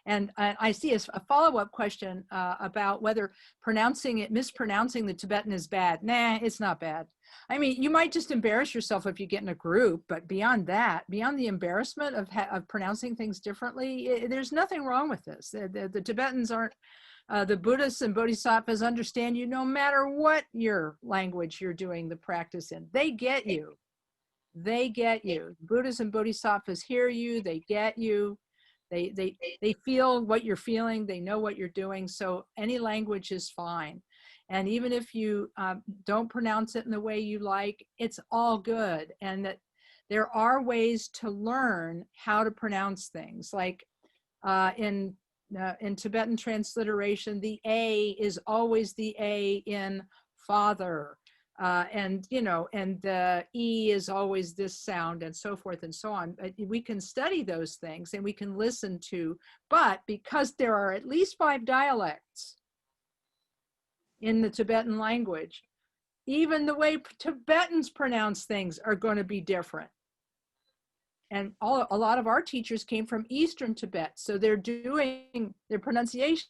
And I see a follow-up question about whether mispronouncing the Tibetan is bad. Nah, it's not bad. I mean, you might just embarrass yourself if you get in a group, but beyond that, beyond the embarrassment of pronouncing things differently, there's nothing wrong with this. The Tibetans aren't, the Buddhists and Bodhisattvas understand you no matter what your language you're doing the practice in. They get you. They get you. Buddhists and Bodhisattvas hear you. They get you. They feel what you're feeling. They know what you're doing. So any language is fine. And even if you don't pronounce it in the way you like, it's all good. And there are ways to learn how to pronounce things. Like in Tibetan transliteration, the A is always the A in father. And the E is always this sound, and so forth and so on. We can study those things and we can listen to, but because there are at least 5 dialects in the Tibetan language, even the way Tibetans pronounce things are going to be different. And a lot of our teachers came from Eastern Tibet, so they're doing their pronunciation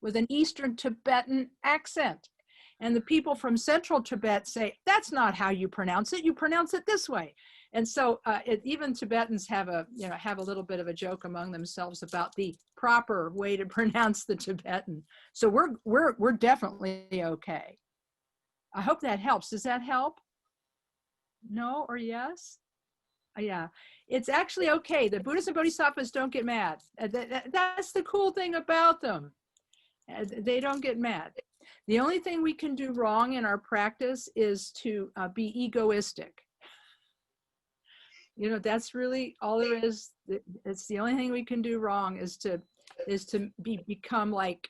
with an Eastern Tibetan accent. And the people from Central Tibet say, that's not how you pronounce it. You pronounce it this way. And so even Tibetans have a little bit of a joke among themselves about the proper way to pronounce the Tibetan. So we're definitely okay. I hope that helps. Does that help? No or yes? Yeah, it's actually okay. The Buddhas and Bodhisattvas don't get mad. That's the cool thing about them. They don't get mad. The only thing we can do wrong in our practice is to be egoistic. That's really all there is. It's the only thing we can do wrong is to become like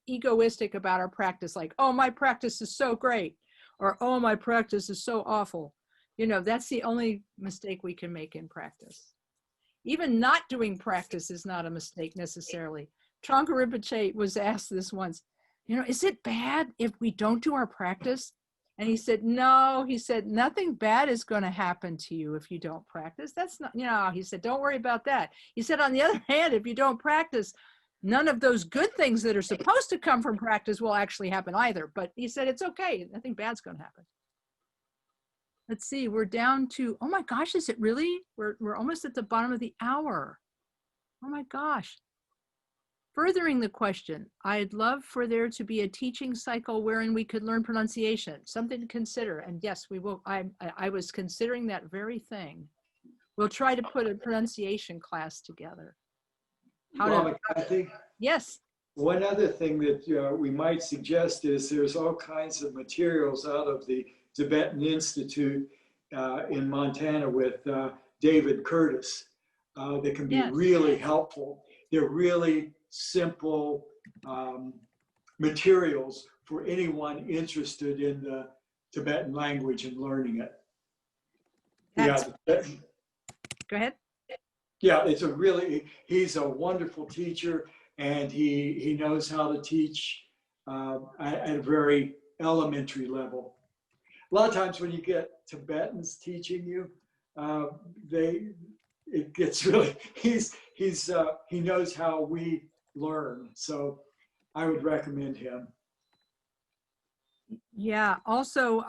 egoistic about our practice. Like, oh, my practice is so great, or oh, my practice is so awful. That's the only mistake we can make in practice. Even not doing practice is not a mistake necessarily. Trungpa Rinpoche was asked this once, is it bad if we don't do our practice? And he said, no, he said, nothing bad is going to happen to you if you don't practice. That's not, he said, don't worry about that. He said, on the other hand, if you don't practice, none of those good things that are supposed to come from practice will actually happen either. But he said, it's okay. Nothing bad's going to happen. Let's see, we're down to, oh my gosh, is it really? We're almost at the bottom of the hour. Oh my gosh. Furthering the question, I'd love for there to be a teaching cycle wherein we could learn pronunciation, something to consider. And yes, we will. I was considering that very thing. We'll try to put a pronunciation class together. Lama Kathy? Yes. One other thing that we might suggest is there's all kinds of materials out of the Tibetan Institute in Montana with David Curtis that can be really helpful. They're really simple materials for anyone interested in the Tibetan language and learning it. Go ahead. Yeah, he's a wonderful teacher, and he knows how to teach at a very elementary level. A lot of times when you get Tibetans teaching you, it gets really, he knows how we learn. So I would recommend him. Yeah, also,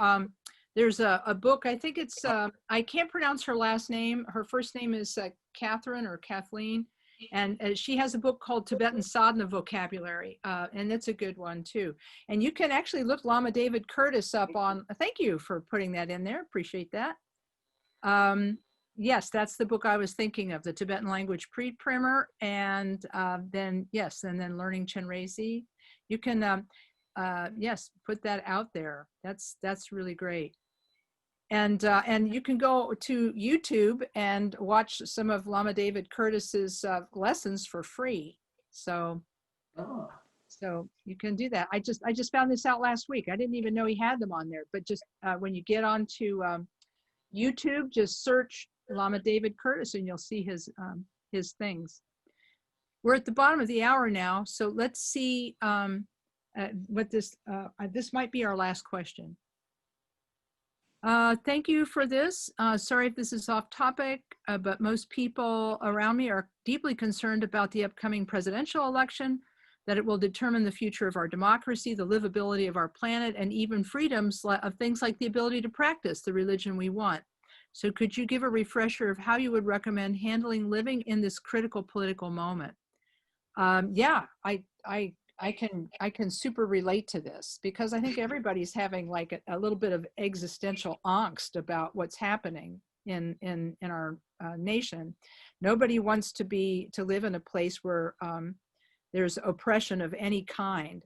there's a book, I think it's, I can't pronounce her last name. Her first name is Catherine or Kathleen. And she has a book called Tibetan Sadhana Vocabulary, and it's a good one too. And you can actually look Lama David Curtis up on, thank you for putting that in there, appreciate that. Yes, that's the book I was thinking of, the Tibetan Language Pre-Primer, and then Learning Chenrezi. You can, yes, put that out there. That's really great. And you can go to YouTube and watch some of Lama David Curtis's lessons for free. So you can do that. I just found this out last week. I didn't even know he had them on there. But just when you get onto YouTube, just search Lama David Curtis and you'll see his things. We're at the bottom of the hour now, so let's see what this might be our last question. Thank you for this. Sorry if this is off topic, but most people around me are deeply concerned about the upcoming presidential election, that it will determine the future of our democracy, the livability of our planet, and even freedoms of things like the ability to practice the religion we want. So could you give a refresher of how you would recommend handling living in this critical political moment? Yeah, I can super relate to this, because I think everybody's having like a little bit of existential angst about what's happening in our nation. Nobody wants to live in a place where there's oppression of any kind.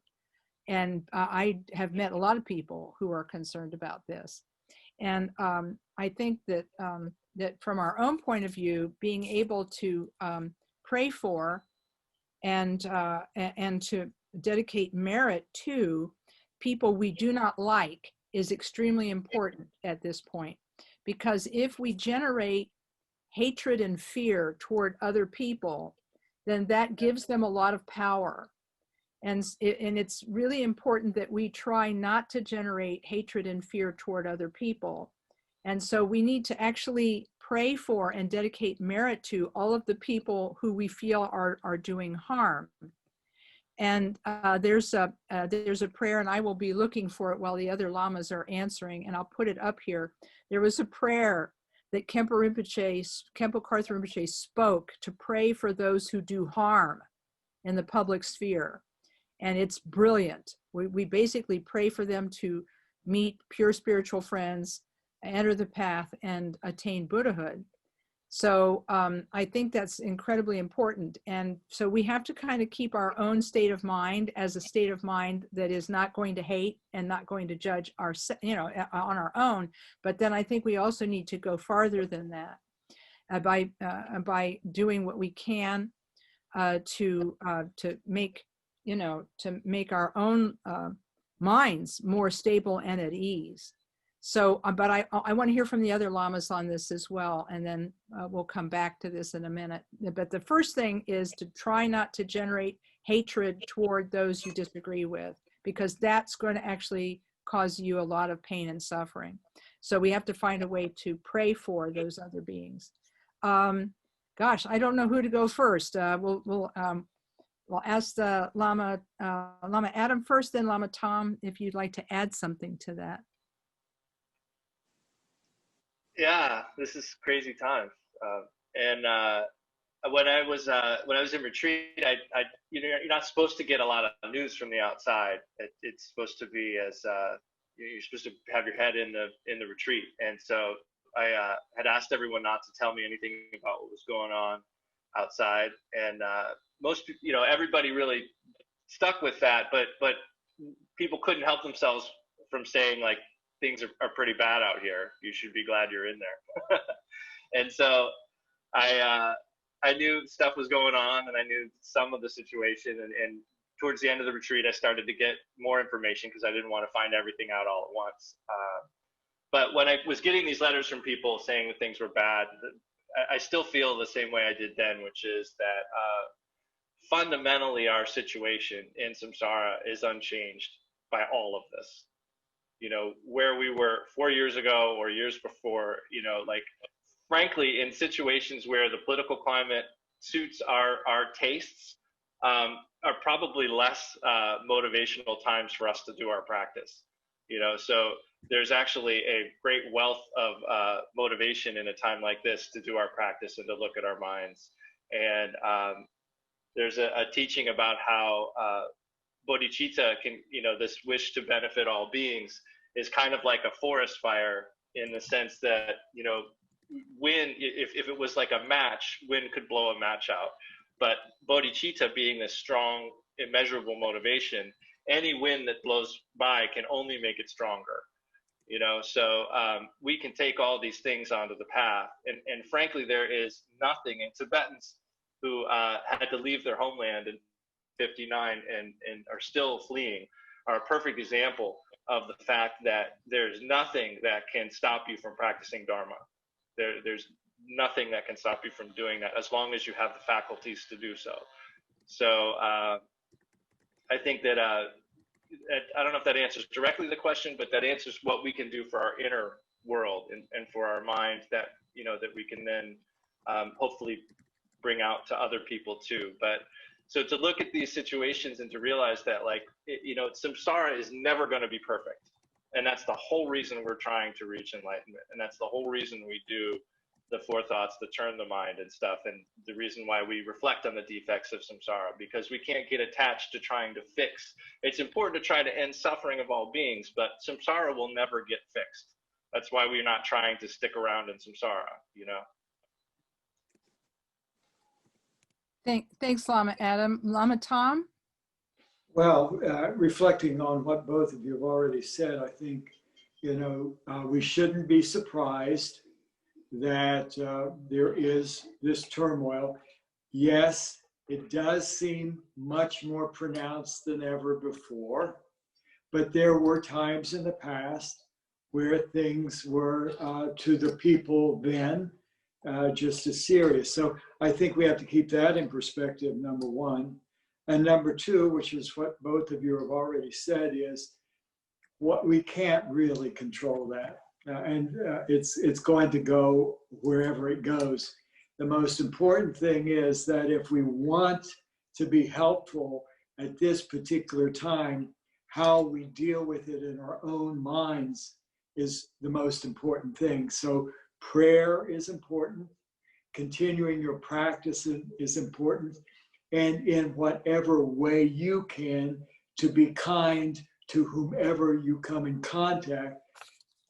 And I have met a lot of people who are concerned about this. And I think that that from our own point of view, being able to pray for and to dedicate merit to people we do not like is extremely important at this point. Because if we generate hatred and fear toward other people, then that gives them a lot of power. And it's really important that we try not to generate hatred and fear toward other people. And so we need to actually pray for and dedicate merit to all of the people who we feel are doing harm. And there's a prayer, and I will be looking for it while the other lamas are answering, and I'll put it up here. There was a prayer that Khenpo Karthar Rinpoche spoke to pray for those who do harm in the public sphere. And it's brilliant. We basically pray for them to meet pure spiritual friends, enter the path, and attain Buddhahood. So I think that's incredibly important. And so we have to kind of keep our own state of mind as a state of mind that is not going to hate and not going to judge our, on our own. But then I think we also need to go farther than that by doing what we can to make our own minds more stable and at ease. So, but I want to hear from the other lamas on this as well, and then we'll come back to this in a minute. But the first thing is to try not to generate hatred toward those you disagree with, because that's going to actually cause you a lot of pain and suffering. So we have to find a way to pray for those other beings. Gosh, I don't know who to go first. We'll ask the Lama Adam first, then Lama Tom, if you'd like to add something to that. Yeah, this is crazy times. And when I was in retreat, you're not supposed to get a lot of news from the outside. It's supposed to be as you're supposed to have your head in the retreat. And so I had asked everyone not to tell me anything about what was going on outside. And everybody really stuck with that. But people couldn't help themselves from saying, like, things are pretty bad out here. You should be glad you're in there. And so I knew stuff was going on, and I knew some of the situation. And towards the end of the retreat, I started to get more information because I didn't want to find everything out all at once. But when I was getting these letters from people saying that things were bad, I still feel the same way I did then, which is that fundamentally our situation in samsara is unchanged by all of this. Where we were 4 years ago or years before, frankly, in situations where the political climate suits our tastes, are probably less motivational times for us to do our practice. So there's actually a great wealth of motivation in a time like this to do our practice and to look at our minds. And there's a teaching about how bodhicitta can, this wish to benefit all beings is kind of like a forest fire, in the sense that, wind, if it was like a match, wind could blow a match out. But bodhicitta being this strong, immeasurable motivation, any wind that blows by can only make it stronger. So we can take all these things onto the path. And frankly, there is nothing in Tibetans who had to leave their homeland in 59 and are still fleeing are a perfect example of the fact that there's nothing that can stop you from practicing Dharma. There's nothing that can stop you from doing that, as long as you have the faculties to do so. So I think that, I don't know if that answers directly the question, but that answers what we can do for our inner world and for our mind, that, that we can then hopefully bring out to other people too. But so to look at these situations and to realize that, samsara is never going to be perfect. And that's the whole reason we're trying to reach enlightenment. And that's the whole reason we do the four thoughts that turn the mind and stuff. And the reason why we reflect on the defects of samsara, because we can't get attached to trying to fix. It's important to try to end suffering of all beings, but samsara will never get fixed. That's why we're not trying to stick around in samsara, Thanks, Lama Adam. Lama Tom? Well, reflecting on what both of you have already said, I think we shouldn't be surprised that there is this turmoil. Yes, it does seem much more pronounced than ever before, but there were times in the past where things were to the people then just as serious. So I think we have to keep that in perspective, number one. And number two, which is what both of you have already said, is what we can't really control that. And it's going to go wherever it goes. The most important thing is that if we want to be helpful at this particular time, how we deal with it in our own minds is the most important thing. So prayer is important. Continuing your practice is important. And in whatever way you can, to be kind to whomever you come in contact,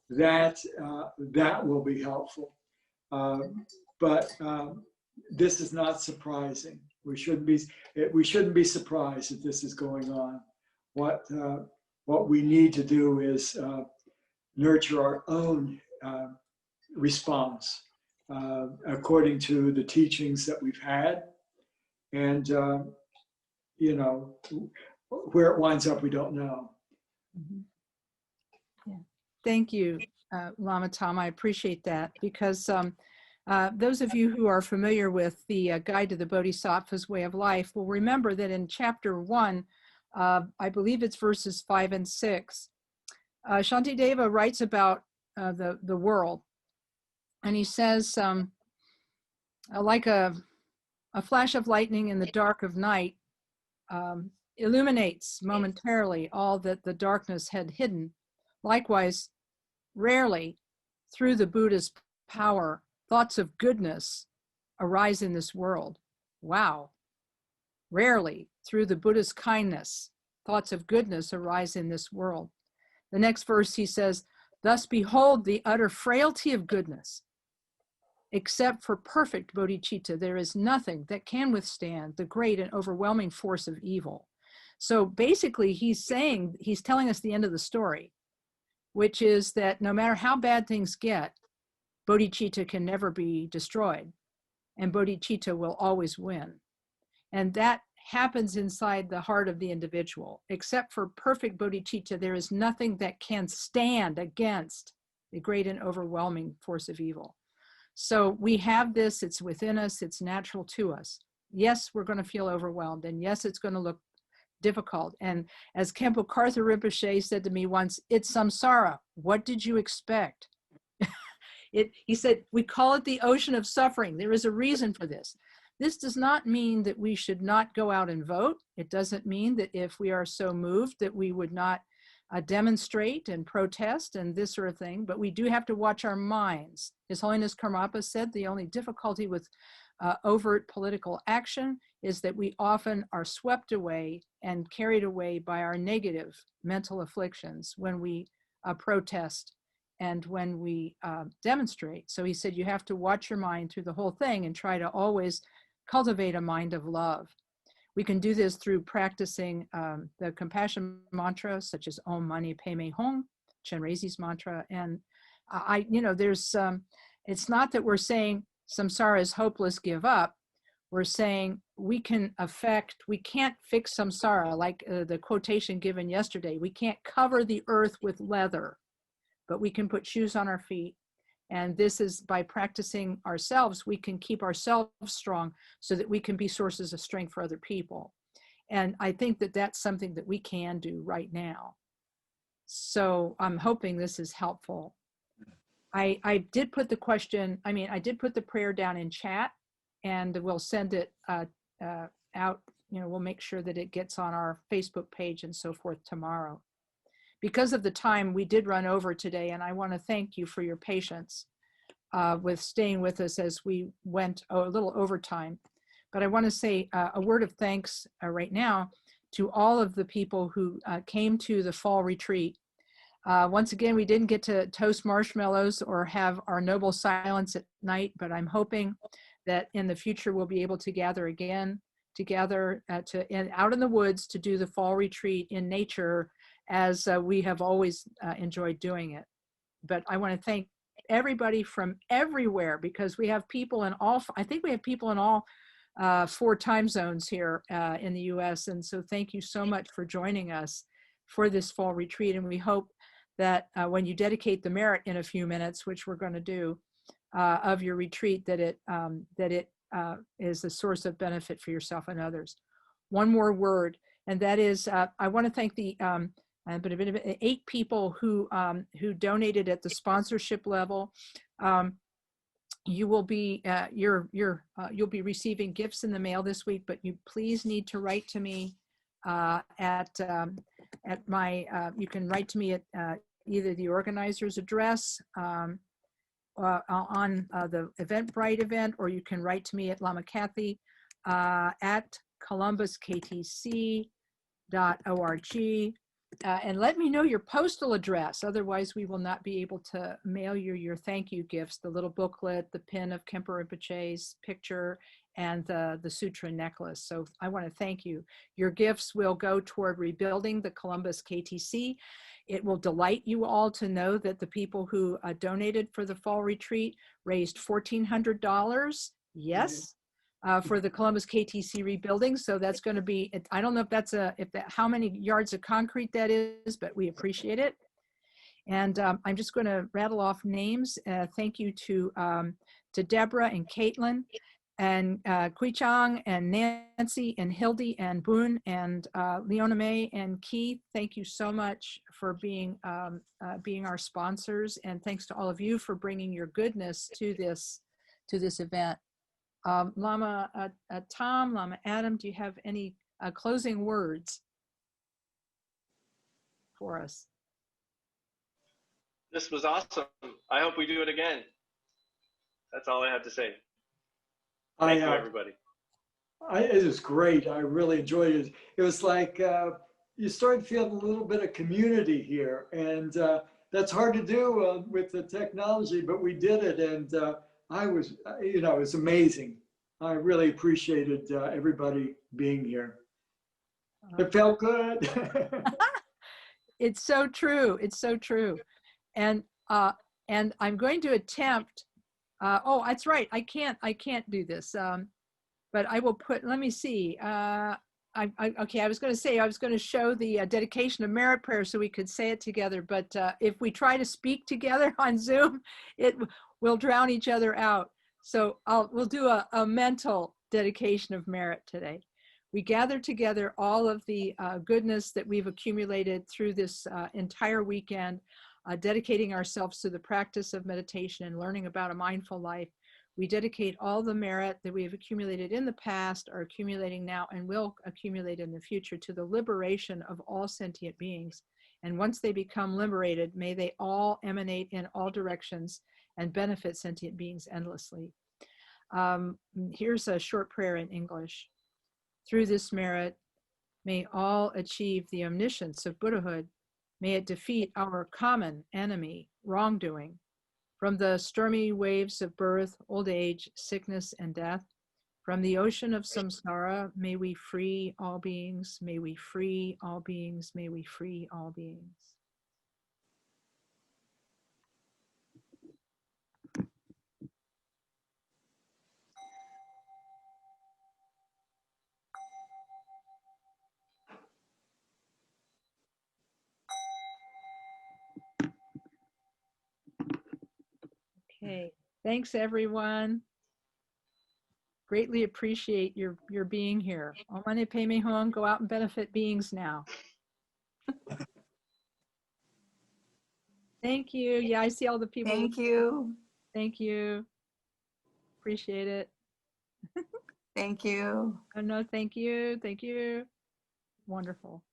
that will be helpful. But this is not surprising. We shouldn't be surprised that this is going on. What we need to do is nurture our own response according to the teachings that we've had, and where it winds up, we don't know. Yeah. Thank you, Lama Tom. I appreciate that, because those of you who are familiar with the Guide to the Bodhisattva's Way of Life will remember that in chapter 1, I believe it's verses 5 and 6, Shantideva writes about the world, and he says, like a flash of lightning in the dark of night illuminates momentarily all that the darkness had hidden. Likewise, rarely, through the Buddha's power, thoughts of goodness arise in this world. Wow. Rarely, through the Buddha's kindness, thoughts of goodness arise in this world. The next verse he says, thus behold the utter frailty of goodness. Except for perfect bodhicitta, there is nothing that can withstand the great and overwhelming force of evil. So basically he's telling us the end of the story, which is that no matter how bad things get, bodhicitta can never be destroyed, and bodhicitta will always win. And that happens inside the heart of the individual. Except for perfect bodhicitta, there is nothing that can stand against the great and overwhelming force of evil. So we have this, it's within us, it's natural to us. Yes, we're going to feel overwhelmed, and yes, it's going to look difficult. And as Khenpo Karthar Rinpoche said to me once, it's samsara. What did you expect? He said, we call it the ocean of suffering. There is a reason for this. This does not mean that we should not go out and vote. It doesn't mean that if we are so moved that we would not demonstrate and protest and this sort of thing, but we do have to watch our minds. His Holiness Karmapa said the only difficulty with overt political action is that we often are swept away and carried away by our negative mental afflictions when we protest and when we demonstrate. So he said you have to watch your mind through the whole thing and try to always cultivate a mind of love. We can do this through practicing the compassion mantra, such as Om Mani Padme Hum, Chenrezi's mantra. And it's not that we're saying samsara is hopeless, give up. We're saying we can't fix samsara, like the quotation given yesterday. We can't cover the earth with leather, but we can put shoes on our feet. And this is by practicing ourselves, we can keep ourselves strong so that we can be sources of strength for other people. And I think that that's something that we can do right now. So I'm hoping this is helpful. I did put I did put the prayer down in chat, and we'll send it out. We'll make sure that it gets on our Facebook page and so forth tomorrow. Because of the time, we did run over today, and I want to thank you for your patience with staying with us as we went a little overtime. But I want to say a word of thanks right now to all of the people who came to the fall retreat. Once again, we didn't get to toast marshmallows or have our noble silence at night, but I'm hoping that in the future we'll be able to gather again together out in the woods to do the fall retreat in nature as we have always enjoyed doing it. but I want to thank everybody from everywhere, because we have people in all, I think we have people in all 4 time zones here in the US. And so thank you so much for joining us for this fall retreat. And we hope that when you dedicate the merit in a few minutes, which we're going to do, of your retreat, that it is a source of benefit for yourself and others. One more word, and that is, I want to thank the 8 people who donated at the sponsorship level. You will be you'll be receiving gifts in the mail this week, but you please need to write to me at my you can write to me at either the organizer's address on the Eventbrite event, or you can write to me at Lama Kathy at columbusktc.org. And let me know your postal address. Otherwise, we will not be able to mail you your thank you gifts, the little booklet, the pin of Khenpo Rinpoche's picture, and the sutra necklace. So I want to thank you. Your gifts will go toward rebuilding the Columbus KTC. It will delight you all to know that the people who donated for the fall retreat raised $1,400. Yes. For the Columbus KTC rebuilding. So that's going to be, I don't know if that's how many yards of concrete that is, but we appreciate it. And I'm just going to rattle off names. Thank you to Deborah and Caitlin and Kui Chang and Nancy and Hildy and Boone and Leona May and Keith. Thank you so much for being our sponsors. And thanks to all of you for bringing your goodness to this event. Lama Tom, Lama Adam, do you have any closing words for us? This was awesome. I hope we do it again. That's all I have to say. Thank you, everybody. It was great. I really enjoyed it. It was like you started feeling a little bit of community here, and that's hard to do with the technology, but we did it, and I was, it was amazing. I really appreciated everybody being here. It felt good. It's so true. It's so true. And I'm going to attempt. Oh, that's right. I can't do this. But I will put. Let me see. Okay. I was going to say I was going to show the dedication of merit prayer so we could say it together. But if we try to speak together on Zoom, we'll drown each other out. So we'll do a mental dedication of merit today. We gather together all of the goodness that we've accumulated through this entire weekend, dedicating ourselves to the practice of meditation and learning about a mindful life. We dedicate all the merit that we have accumulated in the past, are accumulating now, and will accumulate in the future to the liberation of all sentient beings. And once they become liberated, may they all emanate in all directions and benefit sentient beings endlessly. Here's a short prayer in English. Through this merit, may all achieve the omniscience of Buddhahood. May it defeat our common enemy, wrongdoing. From the stormy waves of birth, old age, sickness, and death, from the ocean of samsara, may we free all beings, may we free all beings, may we free all beings. Okay, thanks everyone. Greatly appreciate your being here. Om Mani Padme Hum, go out and benefit beings now. Thank you. Yeah, I see all the people. Thank you. Thank you. Appreciate it. Thank you. Oh no, thank you. Thank you. Wonderful.